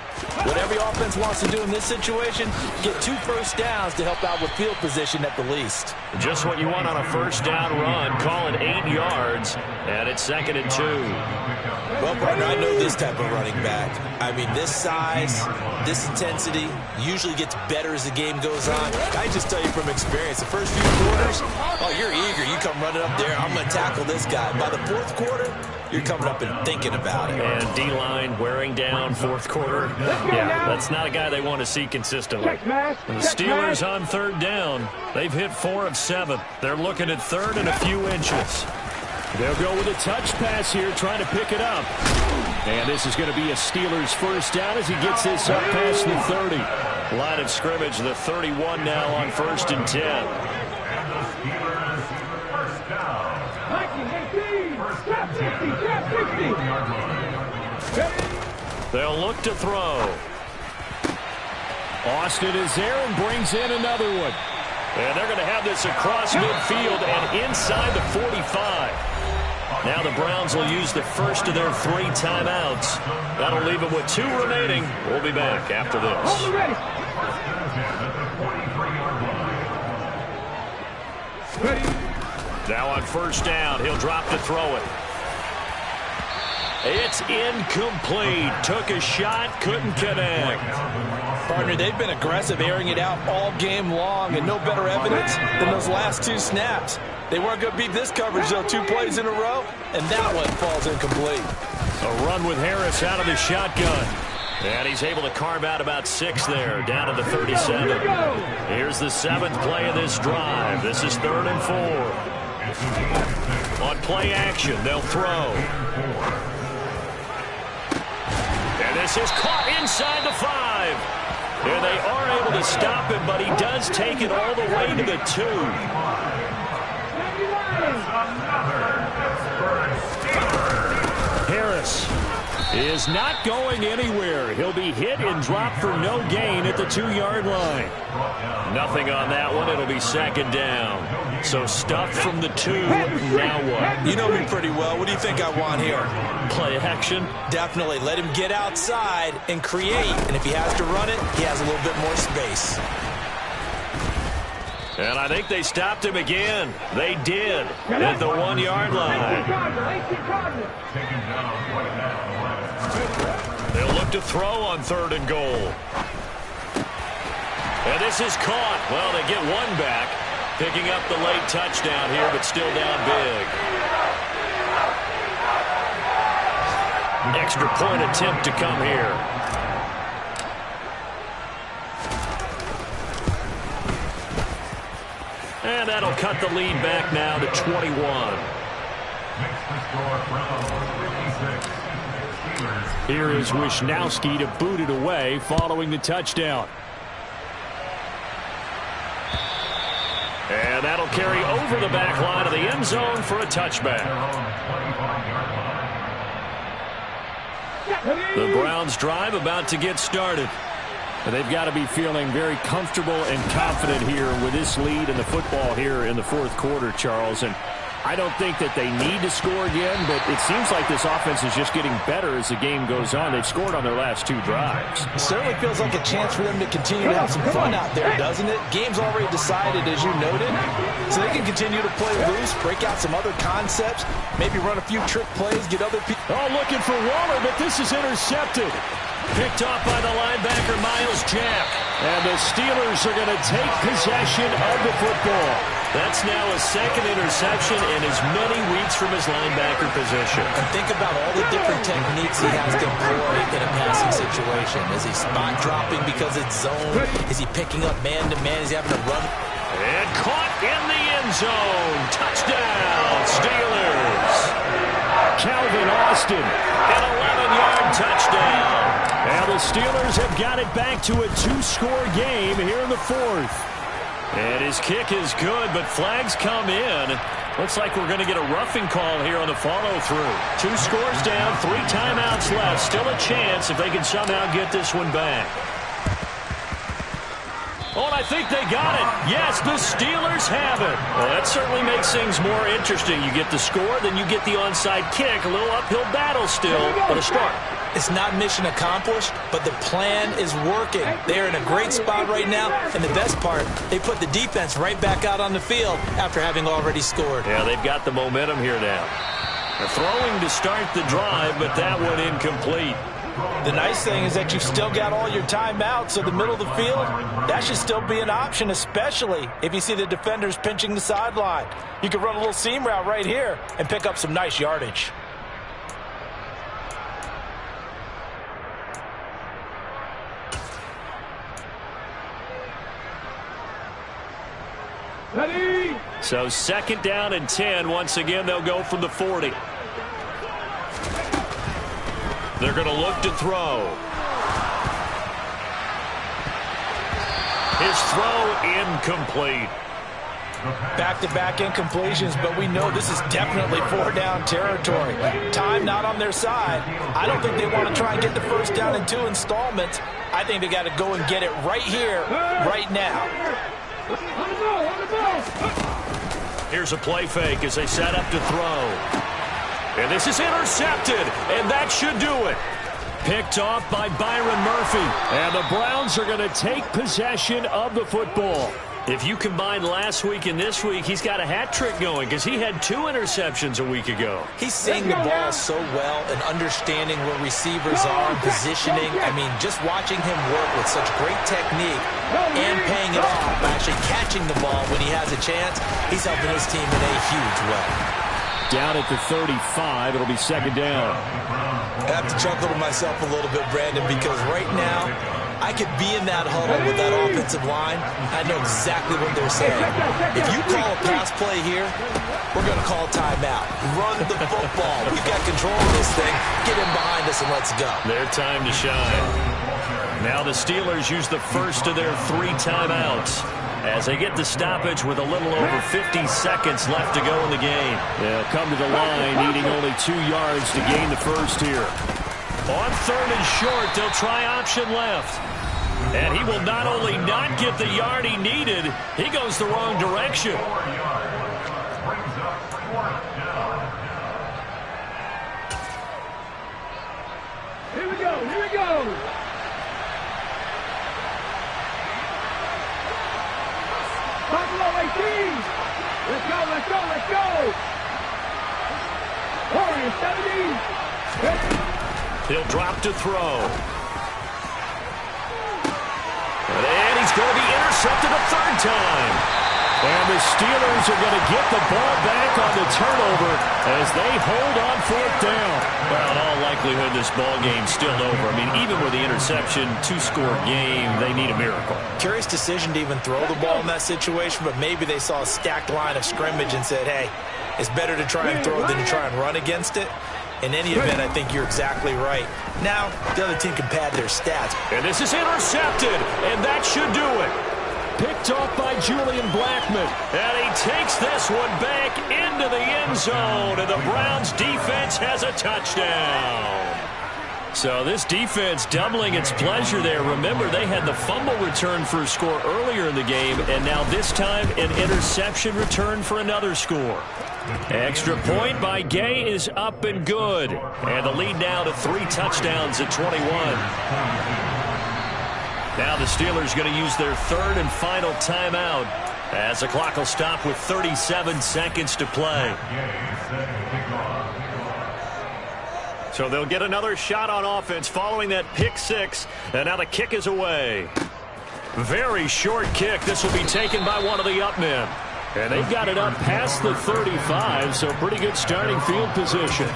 What every offense wants to do in this situation, get 2 first downs to help out with field position at the least. Just what you want on a 1st down run. Call it 8 yards, and it's 2nd and 2. Well, partner, I know this type of running back. I mean, this size, this intensity usually gets better as the game goes on. I just tell you from experience, the first few quarters, oh, you're eager. You come running up there, I'm going to tackle this guy. By the 4th quarter, you're coming up and thinking about it. And D-line wearing down 4th quarter. Yeah, that's not a guy they want to see consistently. The Steelers on 3rd down. They've hit 4 of 7. They're looking at 3rd and a few inches. They'll go with a touch pass here, trying to pick it up. And this is going to be a Steelers 1st down as he gets this up past the 30. Line of scrimmage, the 31 now on 1st and 10. They'll look to throw. Austin is there and brings in another one. And they're going to have this across midfield and inside the 45. Now the Browns will use the first of their 3 timeouts. That'll leave them with 2 remaining. We'll be back after this. Now on 1st down, he'll drop to throw it. It's incomplete. Took a shot, couldn't connect. Partner, they've been aggressive, airing it out all game long, and no better evidence than those last 2 snaps. They weren't going to beat this coverage, though, 2 plays in a row, and that one falls incomplete. A run with Harris out of the shotgun. And he's able to carve out about 6 there, down to the 37. Here's the 7th play of this drive. This is 3rd and 4. On play action, they'll throw. And this is caught inside the 5. And they are able to stop him, but he does take it all the way to the 2. Harris is not going anywhere. He'll be hit and dropped for no gain at the 2-yard line. Nothing on that one. It'll be 2nd down. So stuffed from the 2. Now what? You know me pretty well. What do you think I want here? Play action? Definitely. Let him get outside and create. And if he has to run it, he has a little bit more space. And I think they stopped him again. They did at the 1-yard line. They'll look to throw on 3rd and goal. And this is caught. Well, they get 1 back. Picking up the late touchdown here, but still down big. Extra point attempt to come here. And that'll cut the lead back now to 21. Here is Wisnowski to boot it away following the touchdown. And that'll carry over the back line of the end zone for a touchback. The Browns drive about to get started. And they've got to be feeling very comfortable and confident here with this lead in the football here in the 4th quarter, Charles. And I don't think that they need to score again, but it seems like this offense is just getting better as the game goes on. They've scored on their last 2 drives. It certainly feels like a chance for them to continue to have some fun out there, doesn't it? Game's already decided, as you noted, so they can continue to play loose, break out some other concepts, maybe run a few trick plays, get other people. Oh, looking for Waller, but this is intercepted. Picked off by the linebacker, Myles Jack. And the Steelers are going to take possession of the football. That's now a 2nd interception in as many weeks from his linebacker position. And think about all the different techniques he has to employ in a passing situation. Is he spot dropping because it's zone? Is he picking up man-to-man? Is he having to run? And caught in the end zone. Touchdown, Steelers. Calvin Austin, an 11-yard touchdown. And the Steelers have got it back to a 2-score game here in the 4th. And his kick is good, but flags come in. Looks like we're going to get a roughing call here on the follow-through. 2 scores down, 3 timeouts left. Still a chance if they can somehow get this one back. Oh, and I think they got it. Yes, the Steelers have it. Well, that certainly makes things more interesting. You get the score, then you get the onside kick. A little uphill battle still, but a start. It's not mission accomplished, but the plan is working. They're in a great spot right now, and the best part, they put the defense right back out on the field after having already scored. Yeah, they've got the momentum here now. They're throwing to start the drive, but that one incomplete. The nice thing is that you've still got all your timeouts, so the middle of the field, that should still be an option, especially if you see the defenders pinching the sideline. You can run a little seam route right here and pick up some nice yardage. Ready? So 2nd down and 10. Once again, they'll go from the 40. They're going to look to throw. His throw incomplete. Back-to-back incompletions, but we know this is definitely 4-down territory. Time not on their side. I don't think they want to try and get the first down in 2 installments. I think they got to go and get it right here, right now. Here's a play fake as they set up to throw. And this is intercepted, and that should do it. Picked off by Byron Murphy. And the Browns are going to take possession of the football. If you combine last week and this week, he's got a hat trick going because he had 2 interceptions a week ago. He's seeing the ball so well and understanding where receivers are and positioning. I mean, just watching him work with such great technique and paying it off by actually catching the ball when he has a chance, he's helping his team in a huge way. Down at the 35, it'll be second down. I have to chuckle to myself a little bit, Brandon, because right now, I could be in that huddle with that offensive line. I know exactly what they're saying. If you call a pass play here, we're going to call timeout. Run the football. We've got control of this thing. Get in behind us and let's go. Their time to shine. Now the Steelers use the first of their 3 timeouts as they get the stoppage with a little over 50 seconds left to go in the game. They'll come to the line needing only 2 yards to gain the first here. On 3rd and short, they'll try option left. And he will not only not get the yard he needed, he goes the wrong direction. Here we go, here we go. Buffalo 18. Let's go, let's go, let's go. Warriors 70. He'll drop to throw. And he's going to be intercepted a 3rd time. And the Steelers are going to get the ball back on the turnover as they hold on 4th down. Well, in all likelihood, this ball game's still over. I mean, even with the interception, 2-score game, they need a miracle. Curious decision to even throw the ball in that situation, but maybe they saw a stacked line of scrimmage and said, hey, it's better to try and throw than to try and run against it. In any event, I think you're exactly right. Now, the other team can pad their stats. And this is intercepted, and that should do it. Picked off by Julian Blackmon. And he takes this one back into the end zone, and the Browns defense has a touchdown. So this defense doubling its pleasure there. Remember, they had the fumble return for a score earlier in the game, and now this time an interception return for another score. Extra point by Gay is up and good. And the lead now to 3 touchdowns at 21. Now the Steelers going to use their 3rd and final timeout as the clock will stop with 37 seconds to play. So they'll get another shot on offense following that pick 6. And now the kick is away. Very short kick. This will be taken by one of the up men. And they've got it up past the 35, so pretty good starting field position.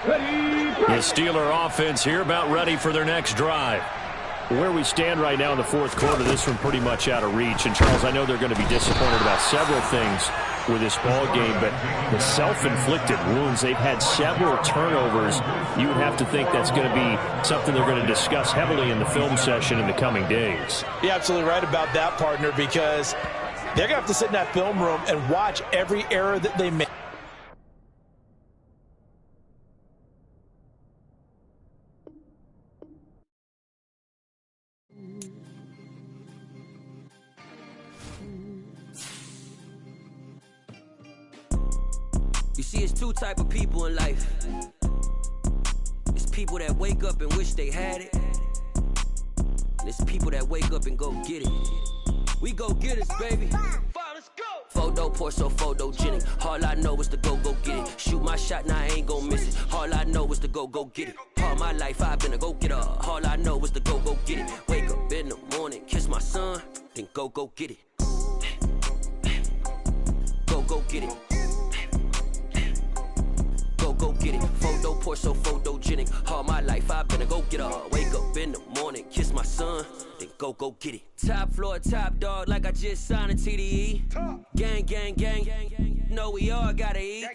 The Steeler offense here about ready for their next drive. Where we stand right now in the 4th quarter, this one pretty much out of reach. And, Charles, I know they're going to be disappointed about several things with this ball game, but the self-inflicted wounds, they've had several turnovers. You would have to think that's going to be something they're going to discuss heavily in the film session in the coming days. You're absolutely right about that, partner, because they're going to have to sit in that film room and watch every error that they make. You see, it's 2 type of people in life. It's people that wake up and wish they had it. And it's people that wake up and go get it. We go get it, baby. Let's go. Photo pour so photogenic. All I know is to go get it. Shoot my shot, now I ain't gon' miss it. All I know is to go get it. All my life I've been a go-getter. All I know is to go get it. Wake up in the morning, kiss my son, then go get it. Go get it. Go get it. Photo pour so photogenic. All my life I've been a go-getter. Wake up in the morning, kiss my son, then go get it. Top floor, top dog, like I just signed a TDE. Gang, gang, gang. Know we all gotta eat.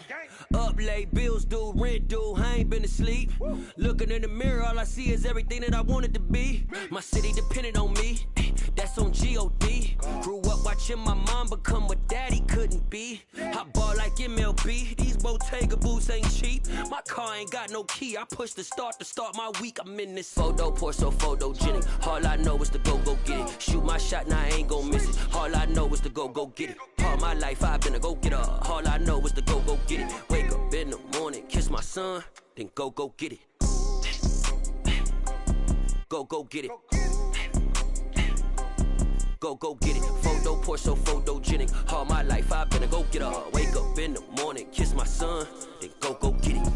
Up late, bills due, rent due, I ain't been asleep. Looking in the mirror, all I see is everything that I wanted to be. My city depended on me. that's on G.O.D. Grew up watching my mom become what daddy couldn't be. I ball like MLB, these Bottega boots ain't cheap. My car ain't got no key, I push the start to start my week. I'm in this photo, pour so photogenic. All I know is to go get it. Shoot my shot, now I ain't gon' miss it. All I know is to go get it. All my life I've been a go-getter. All I know is to go get it. Wake up in the morning, kiss my son, then go get it. Go get it. Go get it. Photo, pour so photogenic. All my life I've been a go-getter. Wake up in the morning, kiss my son, then go get it.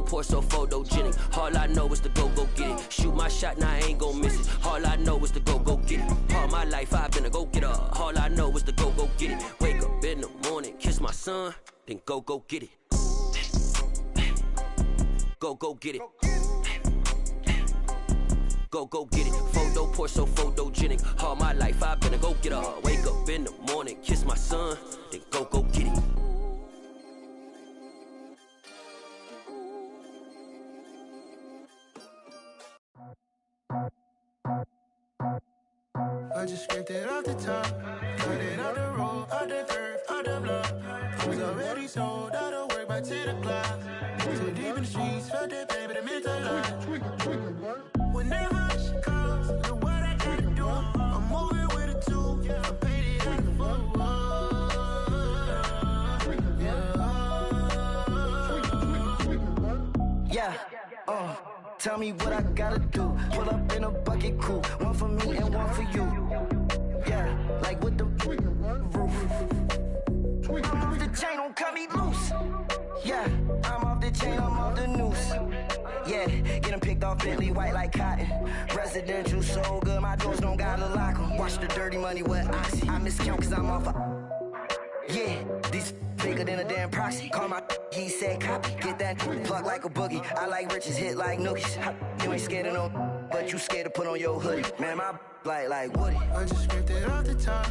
Pour so photogenic. All I know is to go get it. Shoot my shot, now I ain't gon' miss it. All I know is to go get it. All my life I've been a go-getter. All I know is to go get it. Wake up in the morning, kiss my son, then go get it. Go get it. Go get it. Photo, pour so photogenic. All my life I've been a go-getter. Wake up in the morning, kiss my son, then go get it. I just scraped it off the top, cut it off the road, off the curve, off the block. I was already sold out of work by 10 o'clock. Too deep in the streets, felt that pain, but it meant a lot. Whenever she calls, look what I gotta do. I'm moving with a two, I paid it out of full. Yeah, tell me what I gotta do. Pull up in a bucket crew, one for me and one for you. Yeah, like with the roof. I'm off the chain, don't cut me loose. Yeah, I'm off the chain, I'm off the noose. Yeah, get them picked off Bentley, white like cotton. Residential, so good, my doors don't gotta lock them. Watch the dirty money with Oxy. I miscount cause I'm off a... Yeah, these bigger than a damn proxy. Call my he said copy. Get that plug like a boogie. I like riches, hit like nookies. You ain't scared of no, but you scared to put on your hoodie. Man, my like Woody. I just scraped it off the top,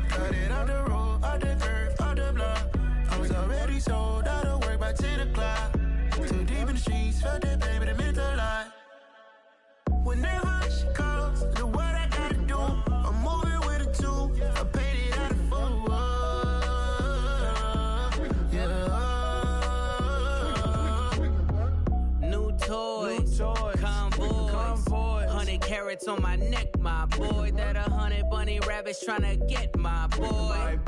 cut it off the road, off the curve, off the block. I was already sold out of work by 10 o'clock. Too deep in the streets, felt that pain, but it meant a lot. Whenever she calls, look what I gotta do. I'm moving with a two, I paid it out of full. Convoy, 100 carats on my neck, my boy. That 100 bunny rabbits tryna get my boy.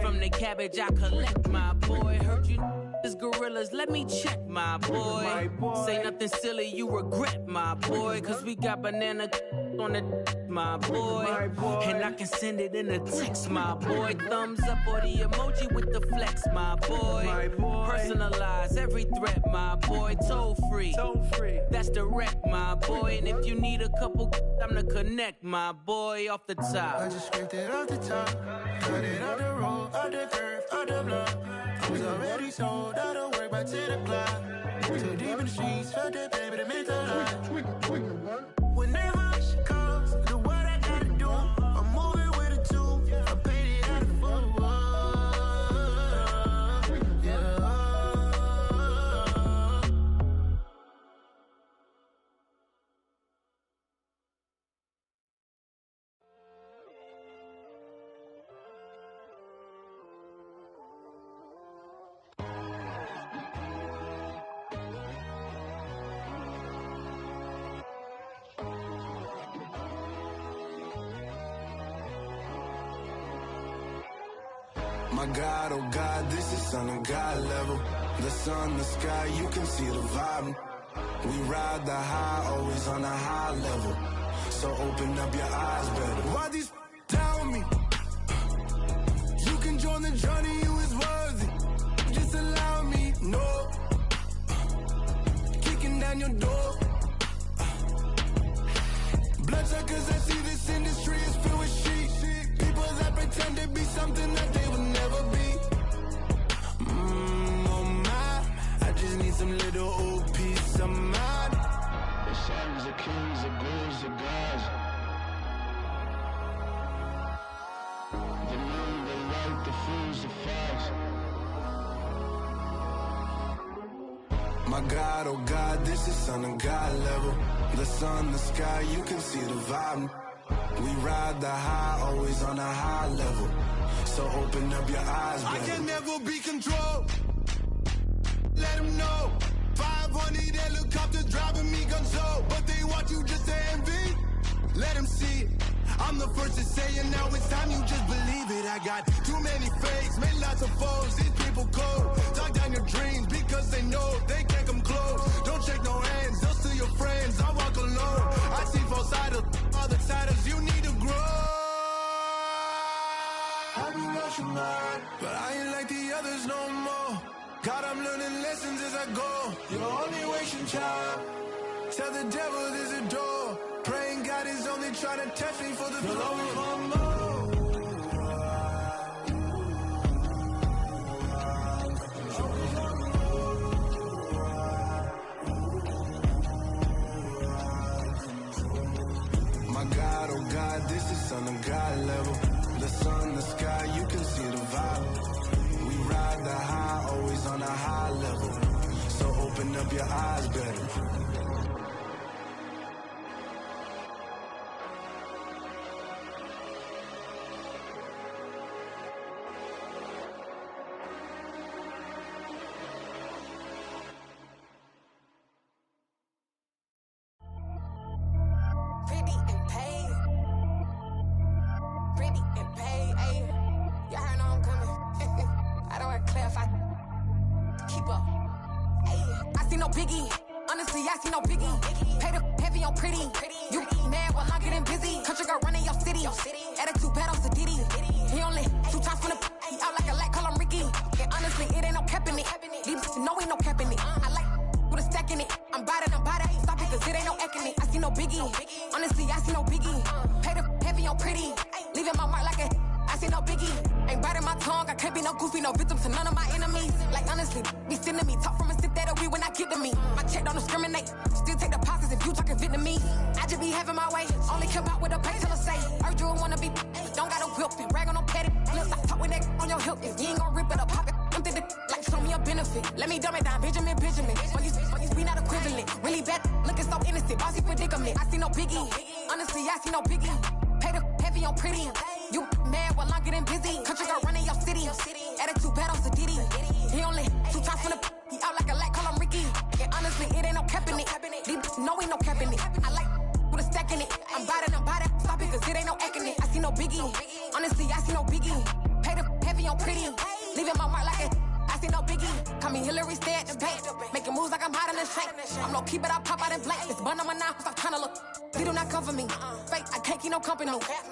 From the cabbage I collect, my boy. Heard you is gorillas, let me check, my boy. Say nothing silly, you regret, my boy. Cause we got banana on the my boy. And I can send it in a text, my boy. Thumbs up or the emoji with the flex, my boy. Personalize every threat, my boy. Toll free, that's direct, my boy. And if you need a couple, I'm the connect, my boy. Off the top, I just scraped it off the top, cut it off the road, off the curve, off the block. I was already sold out of work by 10 o'clock. Too deep in the streets, felt that pain, but it meant a lot. Whenever she calls, look what I gotta do. I'm moving with a two, I paid it out of full. My God, oh God, this is on a God level. The sun, the sky, you can see the vibe. We ride the high, always on a high level. So open up your eyes better. Why these tell me? You can join the journey, you is worthy. Just allow me, no. Kicking down your door. Bloodsuckers, I see this industry is filled with sheep. People that pretend to be something that they will never be. My God, oh God, this is son of God level. The sun, the sky, you can see the vibe. We ride the high, always on a high level. So open up your eyes, baby. I can never be controlled. Let them know. 500 helicopters driving me gonzo, but they want you just to envy. Let them see it. I'm the first to say it, now it's time you just believe it. I got too many fakes, made lots of foes. These people cold. Talk down your dreams because they know they can't come close. Don't shake no hands, they'll steal your friends. I walk alone. I see false idols, other titles. You need to grow. I've been rushing mine, but I ain't like the others no more. God, I'm learning lessons as I go. You're only wasting time. Tell the devil there's a door. Praying God is only trying to test me for the throne. My God, oh God, this is son of God level. The sun, the sky, you can see the vibe. We ride the high, always on a high level. So open up your eyes better.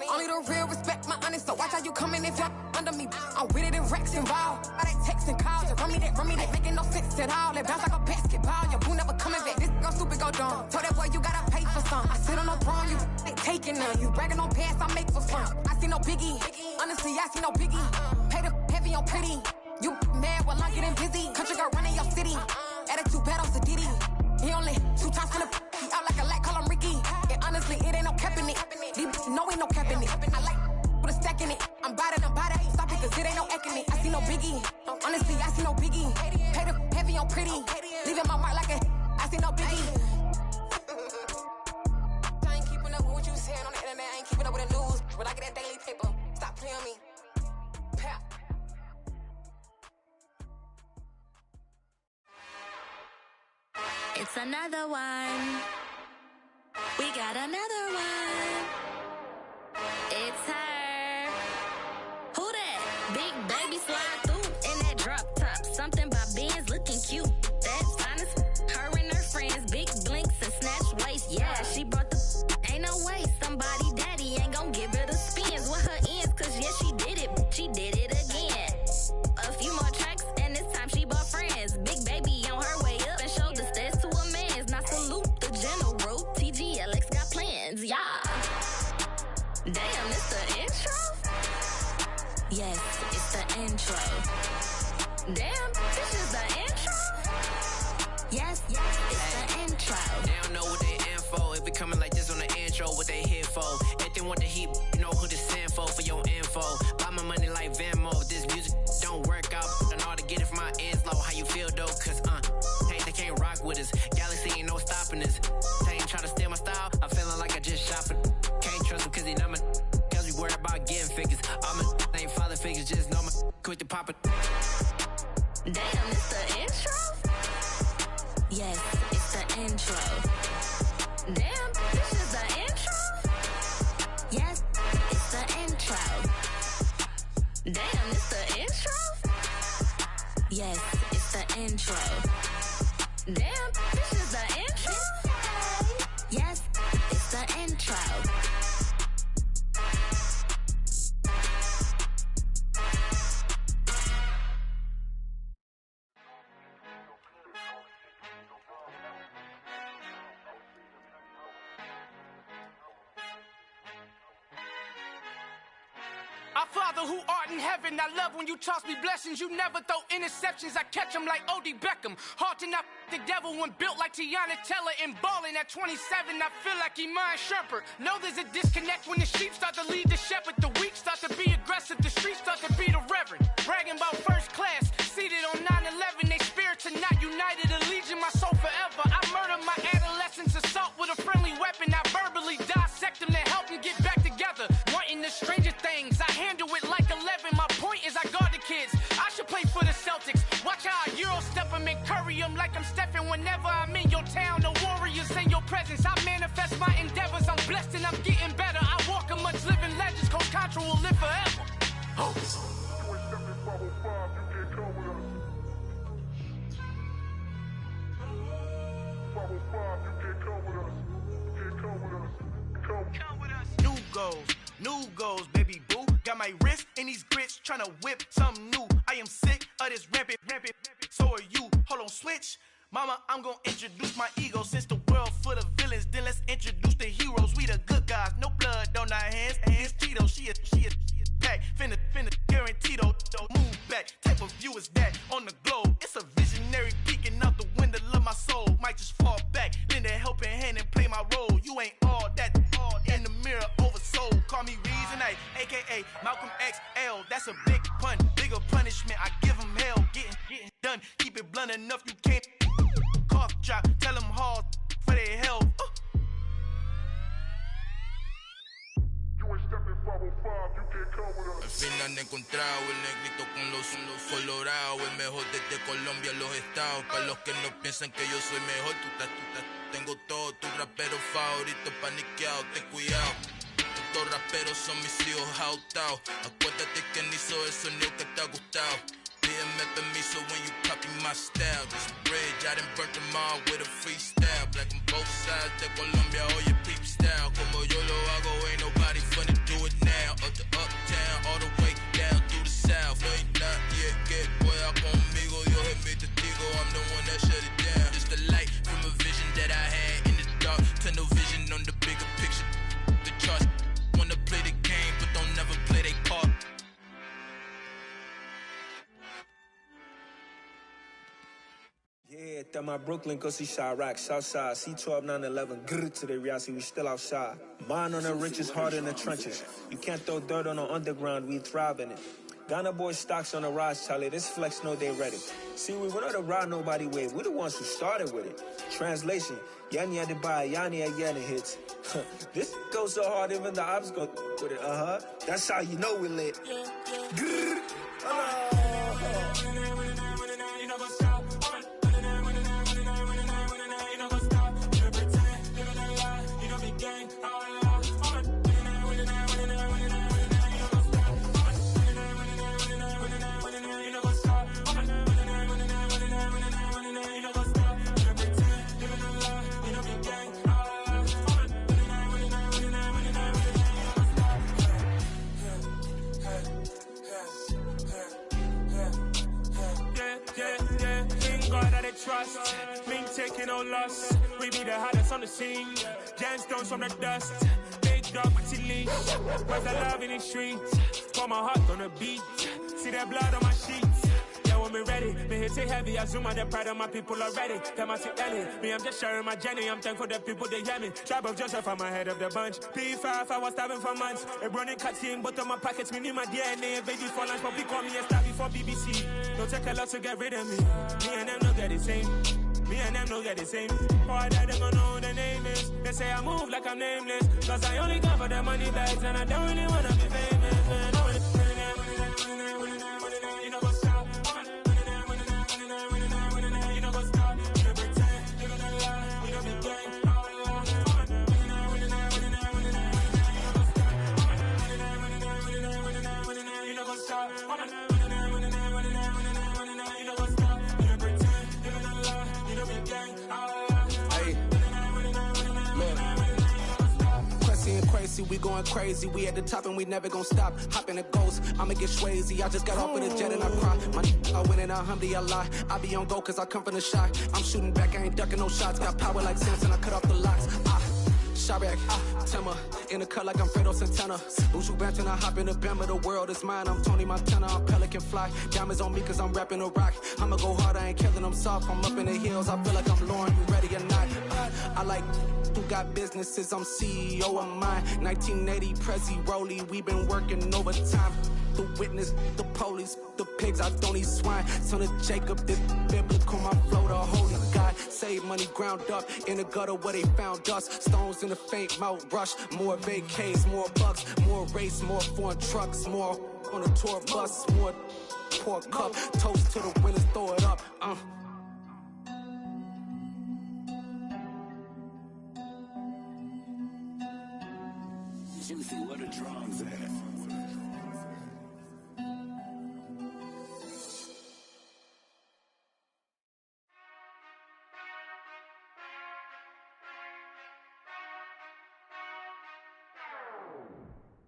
Only the real respect my honest, so watch how you coming if you're under me. I'm with it in Rex involved. All that texting calls, run me that making no sense at all. They bounce like a basketball, your boo never coming back. This go stupid, go dumb. Told that boy you gotta pay for some. I sit on the throne, you they taking none. You bragging on past, I make for fun. I see no biggie, honestly I see no biggie. Pay the heavy on pretty. You mad while I'm getting busy. Country girl running your city. Attitude bad on Sadiddy. He only 2 times from the he out like a light, call him Ricky. And honestly, it ain't no cap in it. No, ain't no cap in it. I like put a stack in it. I'm bout it. Stop it, cause it ain't no acting it. I see no biggie. Honestly, I see no biggie. Pay the heavy on pretty. Leaving my mark like a I see no biggie. I ain't keeping up with what you saying on the internet. I ain't keeping up with the news. But I get that daily paper. Stop playing me. Pap. It's another one. We got another one. It's her. Who that? Big baby slide through in that drop top. Something by Benz looking cute. That's honest. Her and her friends, big blinks and snatch waist. Yeah, she brought the. Ain't no way somebody daddy ain't gon' give her the spins with her ends. Cause yeah, she did it. She did it again. A few more tracks and this time she bought friends. Big baby on her way up and showed the stairs to a man's. Now salute the general. TGLX got plans, yeah. Damn, it's the intro? Yes, it's the intro. Damn, this is the intro? Yes, it's the intro. They don't know what they in for. If we coming like this on the intro, what they here for? If they want the heat, you know who to send for your info. Buy my money like Venmo. This music quick to pop it. Damn, it's the intro? Yes, it's the intro. Damn, this is the intro? Yes, it's the intro. Damn, it's the intro? Yes, it's the intro. Damn, this is the intro? Yes, it's the intro. Our Father who art in heaven, I love when you toss me blessings. You never throw interceptions, I catch them like O.D. Beckham. Hard to not the devil when built like Tiana Teller. And balling at 27, I feel like Iman Shumpert. Know there's a disconnect when the sheep start to lead the shepherd. The weak start to be aggressive, the streets start to be the reverend. Bragging about first class, seated on 9/11. They spirits are not united, a legion, my soul forever. I murder my adolescence, assault with a friendly weapon. I verbally dissect them to help them get back together. Wanting the stranger things, I handle it like 11. My point is I guard the kids. I should play for the Celtics. Watch how I Euro step them and curry them like I'm Stephen. Whenever I'm in your town, the Warriors in your presence. I manifest my endeavors. I'm blessed and I'm getting better. I walk amongst living legends. Coach Contra will live forever. Oh. New goals, baby boo. Got my wrist in these grits, tryna whip something new. I am sick of this rampant. So are you. Hold on, switch. Mama, I'm gonna introduce my ego. Since the world full of villains, then let's introduce the heroes. We the good guys, no blood on our hands. Hands Tito, she a pack. Finna, guaranteed, don't move back. Type of view is that on the globe? It's a visionary peeking out the window of my soul. Might just fall back, lend a helping hand and play my role. You ain't all that in the mirror oversold. Call me Reason A, aka Malcolm XL. That's a big pun, bigger punishment. I give him hell, getting done. Keep it blunt enough, you can't cough drop. Tell them hard for their health. Al fin han encontrado el negrito con los colorados, el mejor desde Colombia a los estados. Para los que no piensan que yo soy mejor, tengo todo, tus raperos favoritos paniqueados, ten cuidado. Estos raperos son mis hijos adoptados. Acuérdate quién hizo el sonido que te ha gustado. Pídeme permiso when you copy my style. This bridge, I done burnt them all with a freestyle. Black on both sides de Colombia, oye peep style. Como yo lo hago, ain't nobody finna do it now. Up to uptown, all the way down through the south. No ain't not yet, que pueda conmigo. Dios es mi testigo, I'm the one that shut it down. Just a light from a vision that I had in the dark. Tunnel vision on the bigger picture. The charts wanna play the game, but don't never play their part. Yeah, that my Brooklyn, go see Chirac, Southside, C12, 911, grrr to the Riasi, we still outside. Mine on the riches, hard in the trenches. You can't throw dirt on the underground, we thrive in it. Ghana boys stocks on the rise, Charlie, this flex know they ready. See, we were not to ride nobody way, we the ones who started with it. Translation, Yani had to buy, Yani again hits. This goes so hard, even the ops go with it, That's how you know we lit. Grrr, trust, me taking no loss. We be the hottest on the scene. Gemstones from the dust. Big dog with your leash. Where's the love in the streets? Pour my heart on the beat. See that blood on my sheets. Yeah, when we ready, me hit it heavy. I zoom out the pride of my people already. Them I see Ellie. Me, I'm just sharing my journey. I'm thankful that people they hear me. Tribe of Joseph, I'm ahead of the bunch. P5, I was starving for months. A running cutscene, but on my pockets, me need my DNA. Baby for lunch, but we call me a star before BBC. Don't take a lot to get rid of me. Me and them don't get the same. Me and them don't get the same. Boy, that they gonna know who the name is. They say I move like I'm nameless. Cause I only come for the money bags and I don't really wanna be famous, man. we going crazy. We at the top and we never gonna stop. Hop in a ghost, I'ma get Swayze. I just got off with a jet and I cry. I win in a Humvee, I lie. I be on go cause I come from the shot. I'm shooting back, I ain't ducking no shots. Got power like Samson, I cut off the locks. Chirac, Timmer, in the cut like I'm Fredo Santana. Buju Banton, I hop in the Bama, the world is mine. I'm Tony Montana, I'm Pelican Fly. Diamonds on me cause I'm rapping a rock. I'ma go hard, I ain't killing them soft. I'm up in the hills, I feel like I'm Lauren, you ready or not? I like who got businesses, I'm CEO of mine. 1980, Prezi Rolly, we been working overtime. The witness, the police, the pigs, I don't eat swine. Son of Jacob, this biblical, my flow, the holy God. Save money ground up in the gutter where they found us. Stones in the faint mouth rush. More vacays, more bucks, more race, more foreign trucks, more on a tour bus, more pour cup. Toast to the winners, throw it up. Juicy, where the drums at?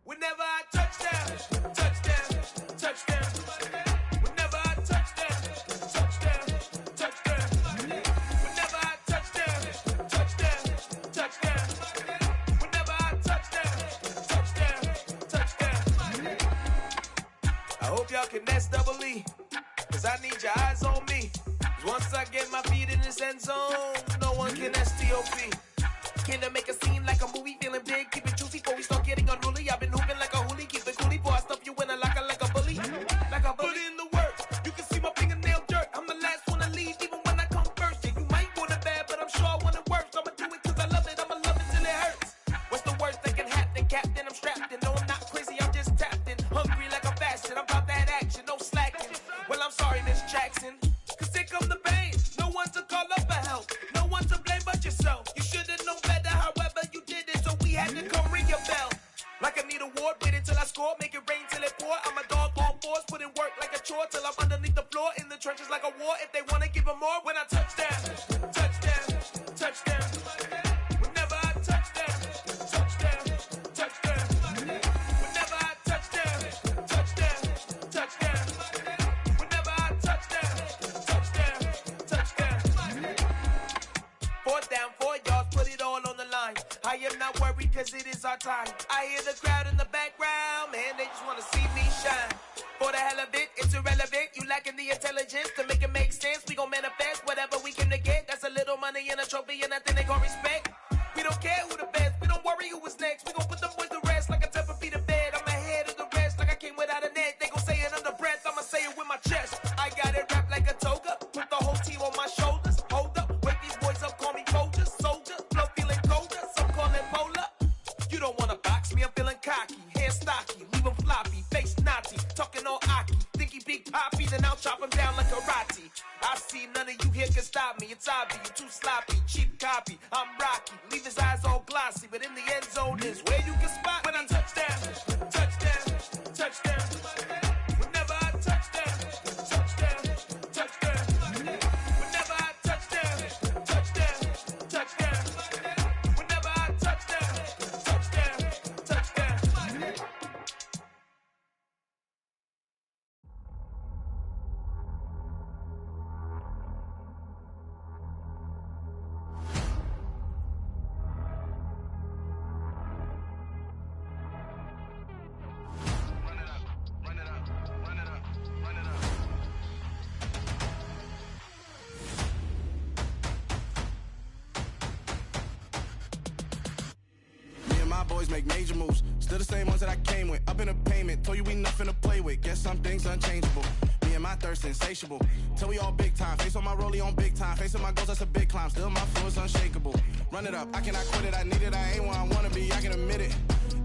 Whenever I touchdown, touchdown, touchdown. Whenever I touchdown, touchdown, touchdown. Whenever I touchdown, touchdown, touchdown. Whenever I touchdown, touchdown, touchdown. I hope y'all can nest double E, cause I need your eyes on me. Cause once I get my feet in this end zone, no one can STOP. Can I make a scene like a movie, feeling big, keep it juicy before we start getting unruly. I've been hooping like a hoolie, keep it coolie before I stuff you in a locker like a bully. Like a bully. Put in the work, you can see my fingernail dirt. I'm the last one to leave, even when I come first. Yeah, you might want it bad, but I'm sure I want it worse. I'ma do it cause I love it, I'ma love it till it hurts. What's the worst that can happen, Captain? I'm strapped in, no I'm not crazy, I'm just tapped in. Hungry like a bastard, I'm about that action, no slacking. Well, I'm sorry, Miss Jackson, cause here come the pain. No one to call up for help, no one to blame but yourself. You should've known better, however you did it, so we had to come ring your bell. Like I need a ward, wait until I score, make it rain till it pour. I'm a dog on fours, put in work like a chore till I'm underneath the floor, in the trenches like a war. If they wanna give them more, when I touchdown, touchdown, touchdown. Whenever I touchdown, touchdown, touchdown. Whenever I touchdown, touchdown, touchdown. Whenever I touchdown, touchdown, touchdown. Fourth down, 4 yards, put it all on the line. I am not worried cause it is our time. I hear the crowd in the background, man, they just wanna see me shine. For the hell of it, it's irrelevant. You lacking the intelligence to make it make sense. We gon' manifest whatever we came to get. That's a little money and a trophy and nothing they gon' respect. We don't care who the best, we don't worry who was next. We gon' put them boys to rest like a temper feet of bed. I'm ahead of the rest like I came without a net. They gon' say it under breath, I'ma say it with my chest. I got it wrapped like a toga, put the whole team on my shoulders. Hold up, wake these boys up, call me Folger, soldier. Flow feeling colder, some call it polar. You don't wanna box me, I'm feeling cocky. Hair stocky, leave him floppy, face naughty. Talking all aki, think he big poppy, then I'll chop him down like karate. I see none of you here can stop me. It's obvious, you too sloppy, cheap copy. I'm Rocky, leave his eyes all glossy, but in the end zone is where you can spot when I touchdown, touchdown, touchdown. Whenever I touchdown, touchdown, touchdown. Whenever I touchdown, touchdown, touchdown. Whenever I touchdown, touchdown, touchdown. My boys make major moves, still the same ones that I came with. Up in a payment, told you we nothing to play with. Guess some things unchangeable. Me and my thirst insatiable. Till we all big time. Face on my rollie on big time. Facing my goals, that's a big climb. Still my flow is unshakable. Run it up, I cannot quit it. I need it, I ain't where I wanna be. I can admit it.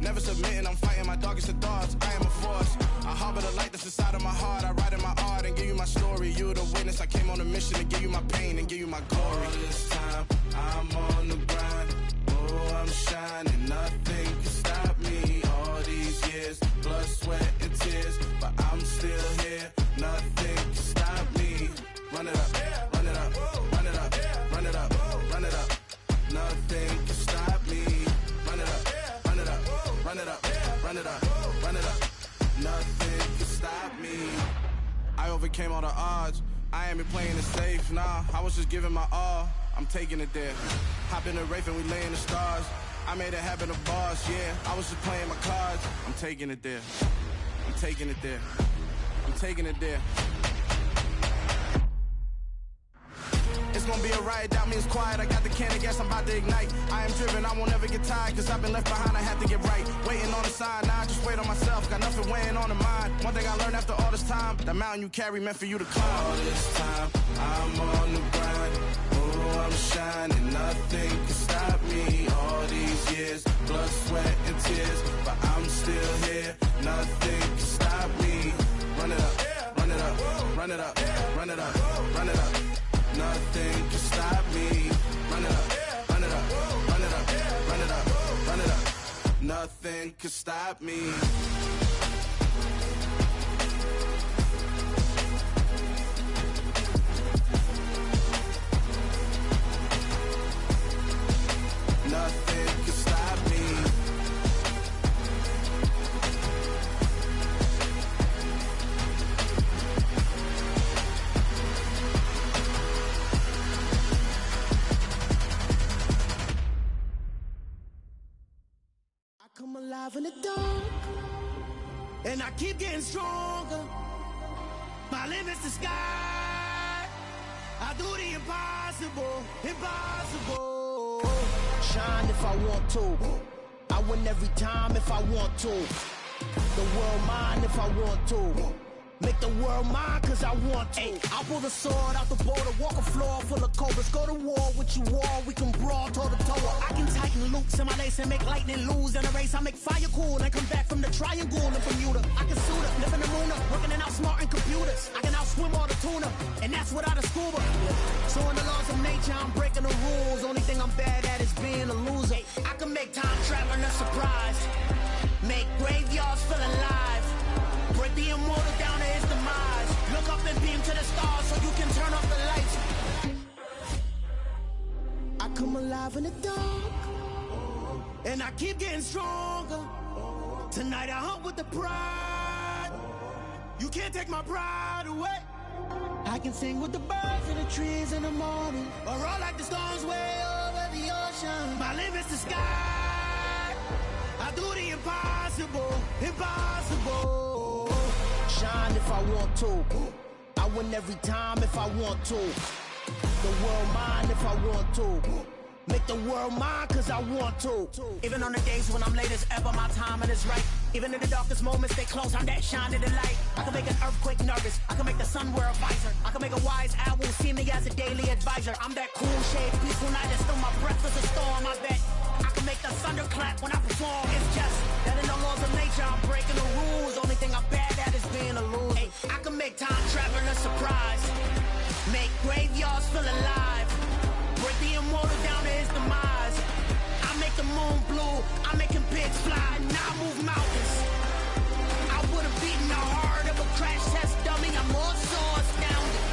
Never submitting, I'm fighting my darkest of thoughts. I am a force. I harbor the light that's inside of my heart. I write in my art and give you my story. You the witness. I came on a mission to give you my pain and give you my glory. All this time, I'm on the grind. Oh, I'm shining, nothing can stop me. All these years, blood, sweat, and tears, but I'm still here. Nothing can stop me. Run it up, run it up, run it up, run it up, run it up. Nothing can stop me. Run it up, run it up, run run it up, run it up. Nothing can stop me. I overcame all the odds. I ain't been playing it safe, nah. I was just giving my all. I'm taking it there. Hop in the Wraith and we lay in the stars. I made it happen to boss, yeah. I was just playing my cards. I'm taking it there. I'm taking it there. I'm taking it there. It's gonna be a riot, that means quiet. I got the can of gas, I'm about to ignite. I am driven, I won't ever get tired, cause I've been left behind, I have to get right. Waiting on the sign, now I just wait on myself. Got nothing weighing on the mind. One thing I learned after all this time, that mountain you carry meant for you to climb. All this time, I'm on the grind. Oh, I'm shining, nothing can stop me. All these years, blood, sweat, and tears, but I'm still here. Nothing can stop me. Run it up, run it up, run it up, run it up, run it up. Nothing can stop me. Run it up, run it up, run it up, run it up, run it up. Nothing can stop me. Nothing can stop me. Come alive in the dark, and I keep getting stronger. My limit's the sky. I do the impossible, impossible. Shine if I want to. I win every time if I want to. The world mine if I want to. Make the world mine cause I want to. Ay, I'll pull the sword out the border, walk a floor full of cobras. Go to war with you all, we can brawl toe to toe. I can tighten loops in my lace and make lightning lose in a race. I make fire cool and come back from the triangle in Bermuda. I can suit up, live in the moon up, working and outsmarting computers. I can outswim all the tuna, and that's without a scuba. So in the laws of nature, I'm breaking the rules. Only thing I'm bad at is being a loser. I can make time traveling a surprise, make graveyards feel alive. Break the immortal down to his demise. Look up and beam to the stars so you can turn off the lights. I come alive in the dark, and I keep getting stronger. Tonight I hunt with the pride. You can't take my pride away. I can sing with the birds and the trees in the morning, or roll like the storms way over the ocean. My limit's the sky. I do the impossible, impossible. Shine if I want to. I win every time if I want to. The world mine if I want to. Make the world mine cause I want to. Even on the days when I'm late as ever, my timing is right. Even in the darkest moments, stay close, I'm that shining the light. I can make an earthquake nervous, I can make the sun wear a visor. I can make a wise owl see me as a daily advisor. I'm that cool shade, peaceful night, and still my breath is a storm, I bet. I can make the thunder clap when I perform. It's just that in the laws of nature, I'm breaking the rules. Only thing I'm bad at is being a loser. Ay, I can make time traveling a surprise, make graveyards feel alive. Break the immortal down to his demise. I make the moon blue, I'm making pigs fly, now I move mountains. I would've beaten the heart of a crash test dummy. I'm more so astounded.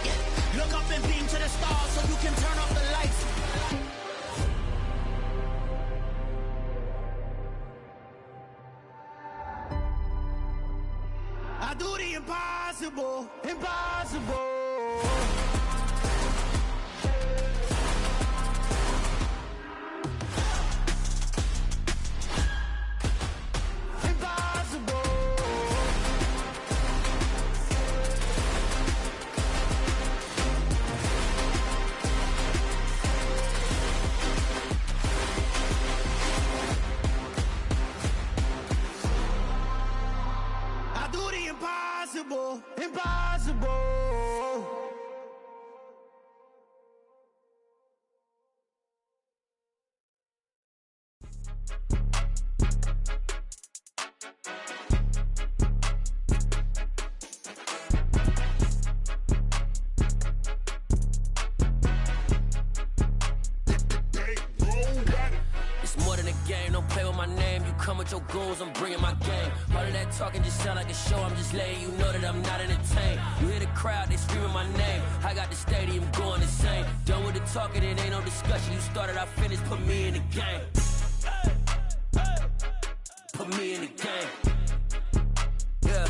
Yeah. Look up and beam to the stars so you can turn off the lights. I do the impossible, impossible. Impossible, impossible. It's more than a game, don't play with my name. You come with your goons, I'm bringing my game. All of that talking just sound like a show, I'm just letting you know that I'm not entertained. You hear the crowd, they screaming my name. I got the stadium going insane. Done with the talking, it ain't no discussion. You started, I finished, put me in the game. put me in the game. Yeah,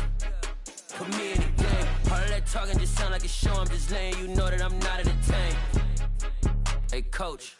put me in the game. All of that talking just sound like a show. I'm just letting you know that I'm not entertained. Hey, coach,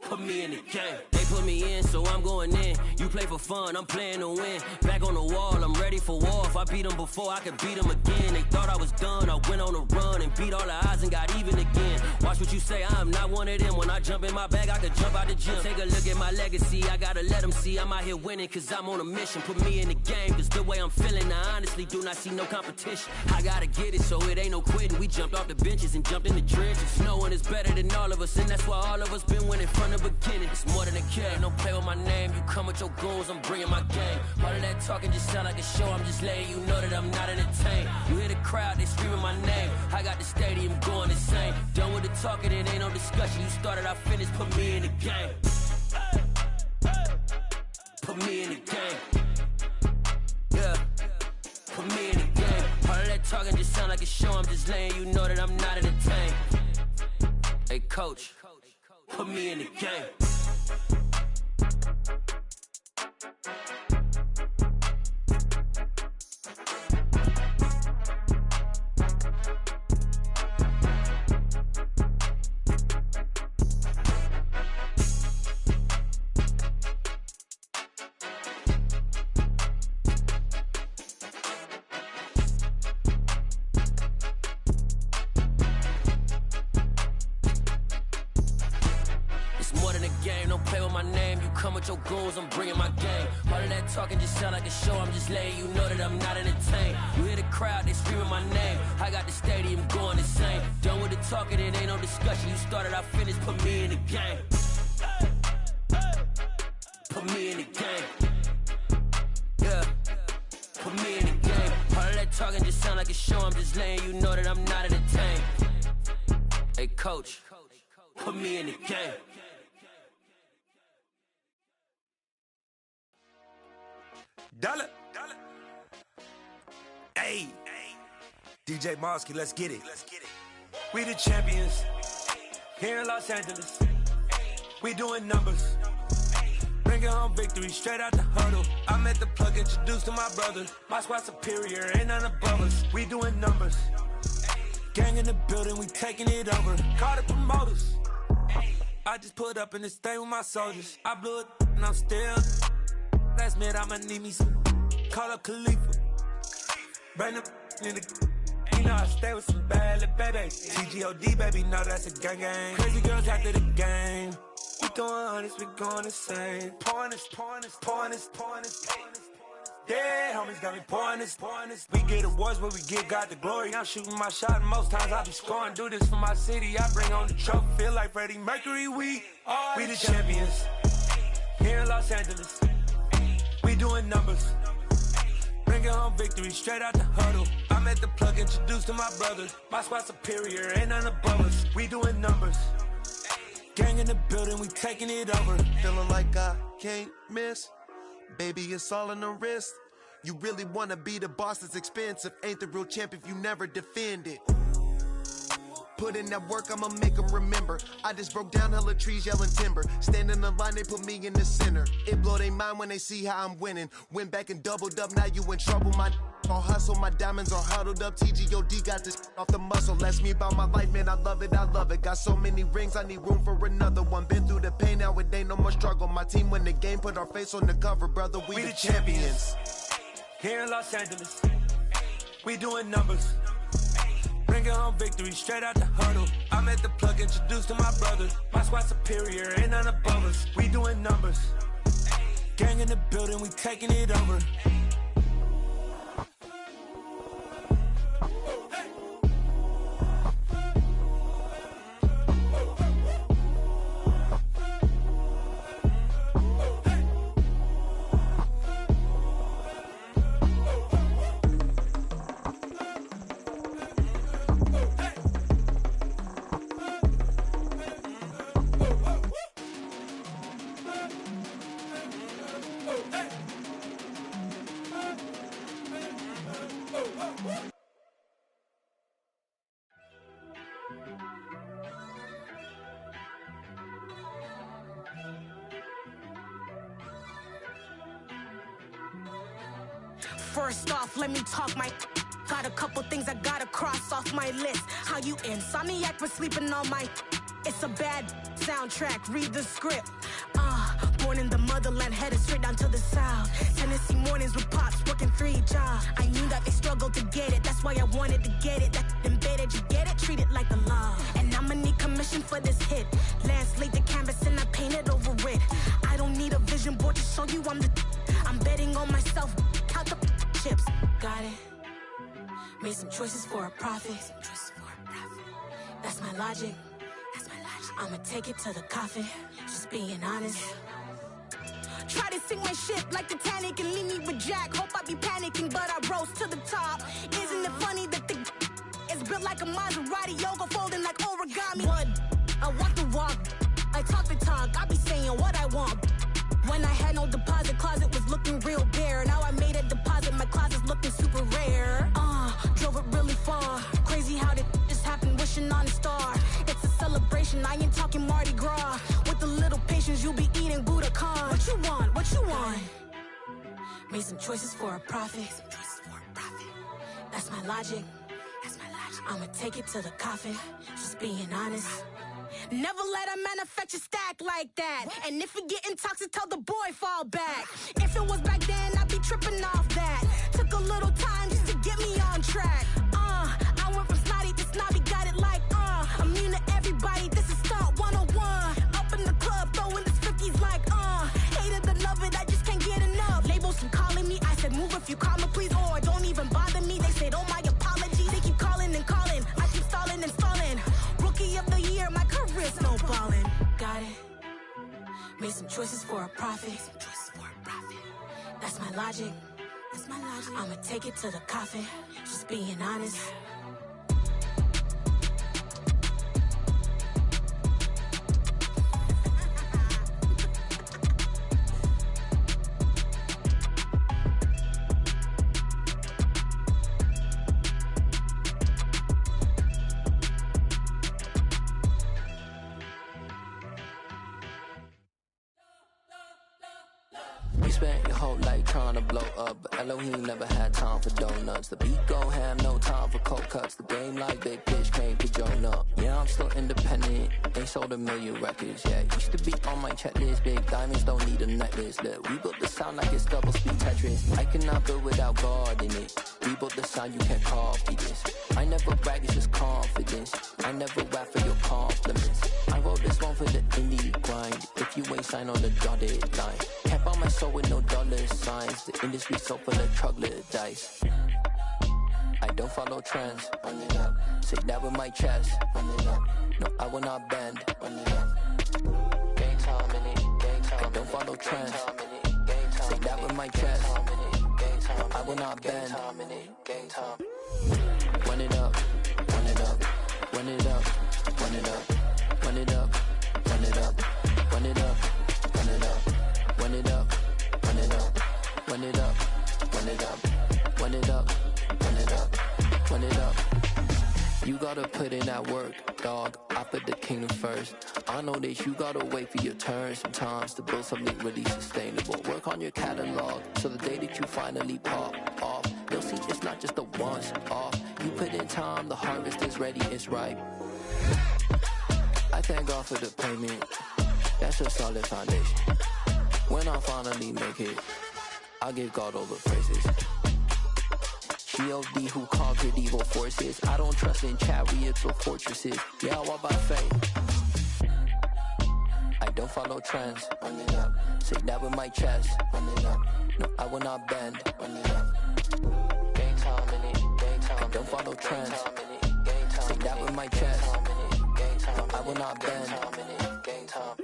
put me in the game. They put me in, so I'm going in. You play for fun, I'm playing to win. Back on the wall, I'm ready for war. If I beat them before, I could beat them again. They thought I was done, I went on a run and beat all the odds and got even again. Watch what you say, I'm not one of them. When I jump in my bag, I could jump out the gym. Take a look at my legacy, I gotta let them see I'm out here winning, cause I'm on a mission. Put me in the game, cause the way I'm feeling, I honestly do not see no competition. I gotta get it, so it ain't no quitting. We jumped off the benches and jumped in the trenches. No one is better than all of us, and that's why all of us been winning from the beginning. It's more than a care, don't play with my name. You come with your goons, I'm bringing my game. All of that talking just sound like a show. I'm just letting you know that I'm not entertained. You hear the crowd, they screaming my name. I got the stadium going insane. Done with the talking, it ain't no discussion. You started, I finished, put me in the game. Put me in the game. Yeah, put me in the game. All of that talking just sound like a show. I'm just letting you know that I'm not entertained. Hey, coach, put me in the game. Your goals, I'm bringing my game. All of that talking just sound like a show. I'm just letting you know that I'm not entertained. You hear the crowd, they screaming my name. I got the stadium going insane. Done with the talking, it ain't no discussion. You started, I finished, put me in the game. Put me in the game. Yeah, put me in the game. All of that talking just sound like a show. I'm just letting you know that I'm not entertained. Hey, coach, put me in the game. Dollar. Hey, DJ Mosky, let's get it. We the champions here in Los Angeles. We doing numbers. Bringing home victory straight out the huddle. I'm at the plug, introduced to my brother. My squad superior, ain't none above us. We doing numbers. Gang in the building, we taking it over. Call the promoters. I just put up in this thing with my soldiers. I blew it and I'm still. Last minute, I'ma need me some. Call up Khalifa. Bring them in the. You know I stay with some bad little baby. TGOD, baby, know that's a gang gang. Crazy girls after the game. We throwing hundreds, we going insane. Pouring this. Yeah, homies got me pouring this. We get awards, but we give God the glory. I'm shooting my shot, and most times I be scoring. Do this for my city, I bring on the trophy. Feel like Freddie Mercury, we the champions. Here in Los Angeles. We doing numbers. Bringing home victory straight out the huddle. I'm at the plug, introduced to my brother. My squad superior, ain't none above us. We doing numbers. Gang in the building, we taking it over. Feeling like I can't miss. Baby, it's all in the wrist. You really wanna be the boss, it's expensive. Ain't the real champ if you never defend it. Put in that work, I'ma make them remember. I just broke down hella trees, yelling timber. Stand in the line, they put me in the center. It blow they mind when they see how I'm winning. Went back and doubled up, now you in trouble. My all hustle, my diamonds are huddled up. TGOD got this off the muscle. Ask me about my life, man, I love it. Got so many rings, I need room for another one. Been through the pain, now it ain't no more struggle. My team win the game, put our face on the cover, brother. We the champions. Here in Los Angeles, we doing numbers. Bringing home victory straight out the huddle. I'm at the plug, introduced to my brother. My squad superior, ain't none above us. We doing numbers. Gang in the building, we taking it over. First off, let me talk my... Got a couple things I gotta cross off my list. How you insomniac for sleeping on my... It's a bad soundtrack, read the script. Born in the motherland, headed straight down to the south. Tennessee mornings with pops, working 3 jobs. I knew that they struggled to get it, that's why I wanted to get it. That embedded, you get it, treat it like a law. And I'ma need commission for this hit. Lance laid the canvas and I painted over it. I don't need a vision board to show you I'm the... I'm betting on myself, count the chips. Got it. Made some choices for a profit. That's my logic. I'ma take it to the coffin, just being honest. Try to sink my ship like Titanic and leave me with Jack. Hope I be panicking, but I rose to the top. Isn't it funny that the is built like a Maserati, yoga folding like origami? What? I walk the walk, I talk the talk, I be saying what I want. When I had no deposit, closet was looking real bare. Now I made a deposit, my closet's looking super rare. Drove it really far. Crazy how did this happen, wishing on a star. It's a celebration, I ain't talking Mardi Gras. With a little patience, you'll be eating Budokan. What you want? What you want? Made some choices for a profit. That's my logic. I'ma take it to the coffin, just being honest. Never let a manufacture stack like that. And if you getting toxic, tell the boy fall back. If it was back then, I'd be tripping off that. Took a little time just to get me on track. I went from snotty to snobby, got it like, immune to everybody, this is stunt 101. Up in the club, throwing this 50s like, hated to love it, I just can't get enough. Labels from calling me, I said move if you call me, please, or don't even bother me. They said, oh my apologies, they keep calling and calling. I keep stalling and stalling. Rookie of the year, my career's snowballing. Got it. Made some choices for a profit. That's my logic. I'ma take it to the coffin, just being honest. You spent your whole life trying to blow up, but Elohim never had time for donuts. The beat go ham, no time for cold cuts. The game like big bitch came to join up. Yeah, I'm still independent, ain't sold 1 million records yet. Used to be on my checklist, big diamonds don't need a necklace. Look, we built the sound like it's double speed Tetris. I cannot build without God in it. We built the sound, you can't copy this. I never brag, it's just confidence. I never rap for your compliments. I wrote this one for the indie grind. If you ain't signed on the dotted line, can't buy my soul with no dollar signs. The industry so full of troglodytes. I don't follow trends. Run it up. Say that with my chest. Run it up. No, I will not bend. Run it up. Game time in it. Game time. I don't follow trends. Say that with my chest. No, I will not bend. Game time. Run it up. Run it up. Run it up. Run it up. Run it up. Run it up. Run it up. Run it up. Run it up. Run it up. Run it up. Run it up. Run it up. Run it up. Run it up. You gotta put in that work, dog. I put the kingdom first. I know that you gotta wait for your turn sometimes to build something really sustainable. Work on your catalog, so the day that you finally pop off, you'll see it's not just a once off. You put in time, the harvest is ready, it's ripe. I thank God for the payment. That's a solid foundation. When I finally make it, I give God all the praises. G.O.D. who conquered evil forces. I don't trust in chariots or fortresses. Yeah, I walk by faith. I don't follow trends. Run it up. Say that with my chest. Run it up. No, I will not bend. Run it up. Game time in it. Game time. I don't follow trends. Say that with my chest. No, I will not bend. Game time.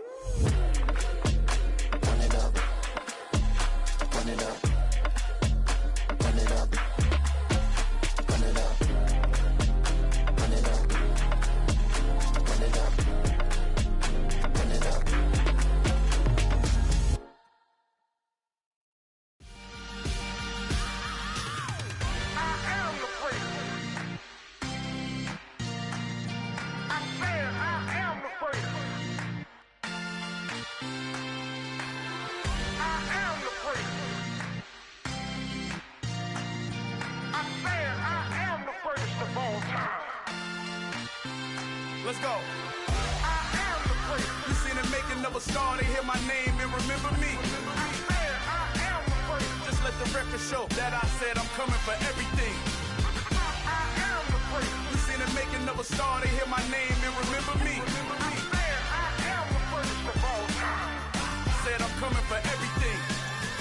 Run it up. Run it up. Run it up. Run it up. Run it up. Run it up. Run it up. I am the freak. I said I am the freak. Let's go. I am the place. You seen the making of a star, they hear my name and remember me. I am the place. Just let the record show that I said I'm coming for everything. I am the place. You seen the making of a star, they hear my name and remember me. I am the first of all time. Said I'm coming for everything.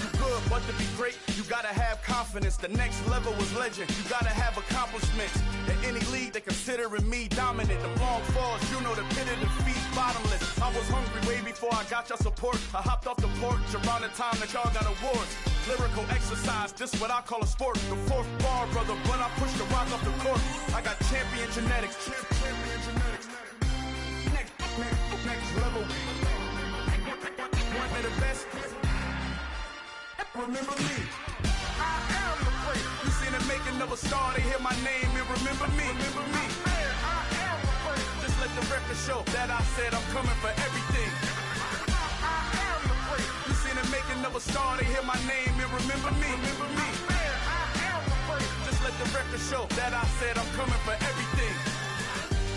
You good, but to be great, you gotta have confidence. The next level was legend. You gotta have accomplishments. In any league, they considering me dominant. The long falls, you know the pit of defeat, bottomless. I was hungry way before I got your support. I hopped off the porch around the time that y'all got awards. Lyrical exercise, this what I call a sport. The fourth bar, brother, when I push the rock off the court. I got champion genetics. Champion genetics. Next level. One of the best. Remember me. I am the place. You seen the making of a star, they hear my name and remember me. Remember me. I am the place. Just let the record show that I said I'm coming for everything. I am the place. You seen the making of a star, they hear my name and remember me. Remember me. I am the place. Just let the record show that I said I'm coming for everything.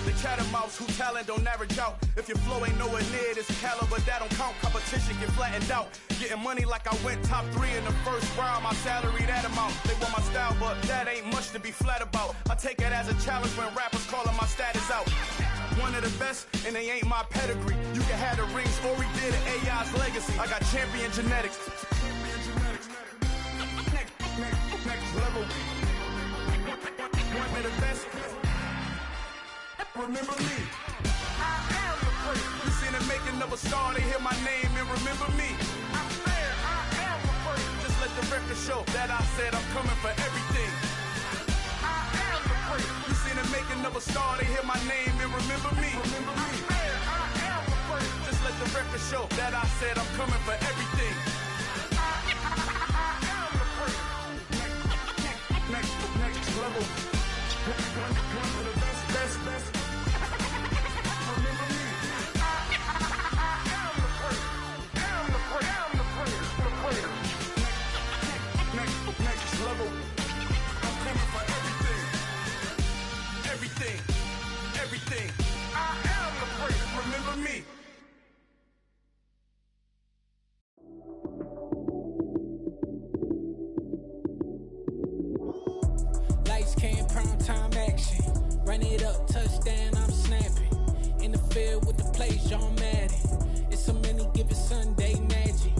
The chattermouths who talent don't average out. If your flow ain't nowhere near this caliber, that don't count. Competition get flattened out. Getting money like I went top 3 in the first round. My salary that amount. They want my style, but that ain't much to be flat about. I take it as a challenge when rappers calling my status out. One of the best, and they ain't my pedigree. You can have the rings, or we did it, AI's legacy. I got champion genetics. Next level. One of the best. Remember me. I am the place. You seen the making of a star, they hear my name and remember me. I am the place. Just let the record show that I said I'm coming for everything. I am the place. You seen the making of a star, they hear my name and remember me. Remember me. I am the place. Just let the record show that I said I'm coming for everything. I am the place. Next level. One of the best. Everything. I am the place. Remember me. Lights came, prime time action. Run it up, touchdown, I'm snapping. In the field with the plays, John Madden. It's so many, give it Sunday magic.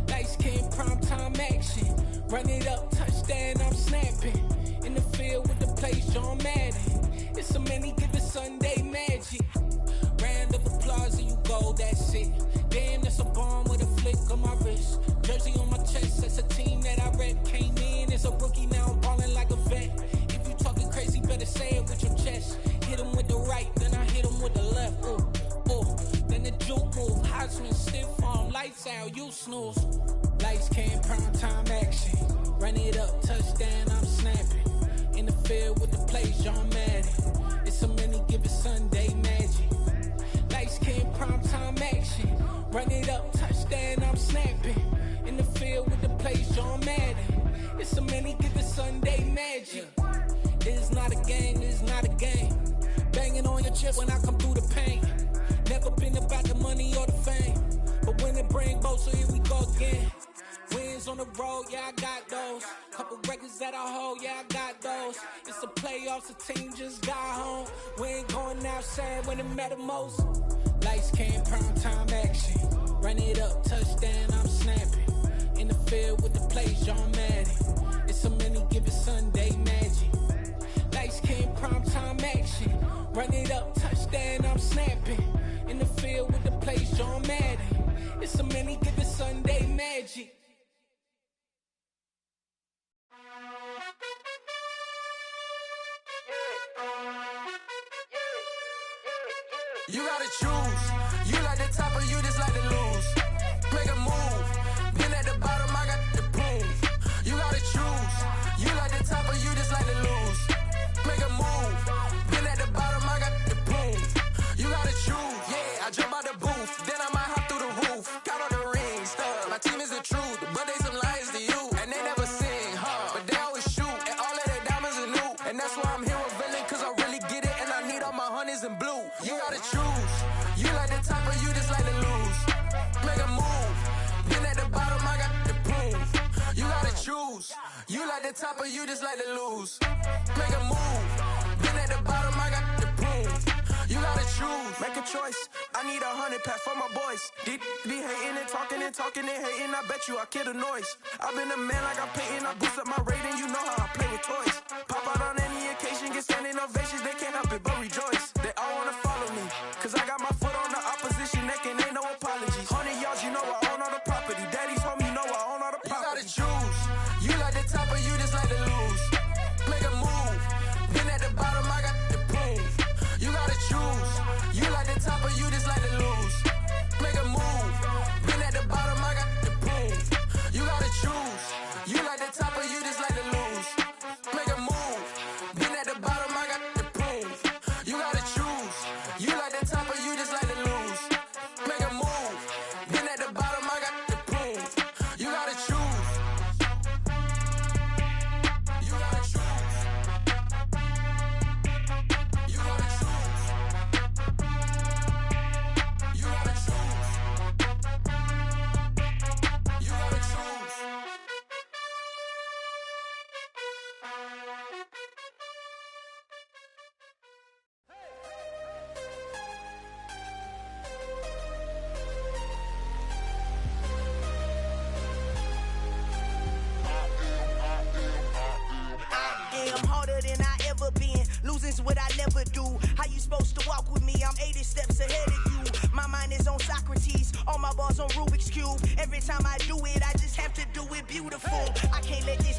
Lights came, prime time action. Run it up, touchdown, I'm snapping. In the field with the plays, John Madden. It's so many, give it Sunday magic. Round of applause and you go, that's it. Damn, that's a bomb with a flick on my wrist. Jersey on my chest, that's a team that I rep. Came in as a rookie, now I'm ballin' like a vet. If you talking crazy, better say it with your chest. Hit him with the right, then I hit him with the left. Then the juke move, Heisman, stiff arm, lights out, you snooze. Lights came, prime time action. Run it up, touchdown, I'm snapping. In the field with the plays, John Madden. It's so many, give it Sunday magic. Lights came, prime time action. Run it up, touchdown, I'm snapping. In the field with the plays, John Madden. It's so many, give it Sunday magic. It's not a game, it's not a game. Banging on your chest when I come through the pain. Never been about the money or the fame. But when it bring both, so here we go again. Wins on the road, yeah, I got those. Couple records that I hold, yeah, I got those. It's the playoffs, the team just got home. We ain't going outside when it matter most. Lights came, prime time action. Run it up, touchdown, I'm snapping. In the field with the plays, John Madden. It's so many, give it Sunday magic. Lights came, prime time action. Run it up, touchdown, I'm snapping. In the field with the plays, John Madden. It's so many, give it Sunday magic. You gotta choose. You like the top or you just like to lose. Make a move. Been at the bottom, I got the boom. You gotta choose. You like the top or you just like to lose. Make a move. Been at the bottom, I got the boom. You gotta choose. Yeah, I jump out the booth. Then I might hop through the roof. Count on the rings. My team is the truth, but they some liars to you. And they never sing, but they always shoot. And all of their diamonds are new. And that's why I'm here with villain, cause I really get it. And I need all my honeys in blue. Yeah. You like the top or you just like to lose? Make a move. Been at the bottom, I got the prove. You gotta choose, make a choice. I need 100 pack for my boys. Be hating and talking and hating. I bet you I kill the noise. I've been a man like I'm Peyton. I boost up my rating, you know how I play with toys. Pop out on any occasion, get standing ovations. They can't help it but rejoice. They all wanna follow me, cause I got my foot on the opposition neck and ain't no apologies. 100 yards, you know I own all the property. Daddy's home, you know I own all the property. You gotta choose. You like the top or you just like to lose? Make a move. Been at the bottom, I got the proof. You gotta choose. You like the top or you just like to lose? Make a move. Been at the bottom, I got the proof. You gotta choose. You like the top or you just like to lose? Make a move. Been at the bottom, I got the proof. You gotta choose. You like the top or you just like to lose? Make a move. Been at the bottom, I got the proof. You gotta choose. You gotta choose. You gotta choose. You gotta choose. You gotta choose. I am harder than I ever been. Losing's what I never do. How you supposed to walk with me? I'm 80 steps ahead of you. My mind is on Socrates. All my bars on Rubik's Cube. Every time I do it, I just have to do it beautiful. I can't let this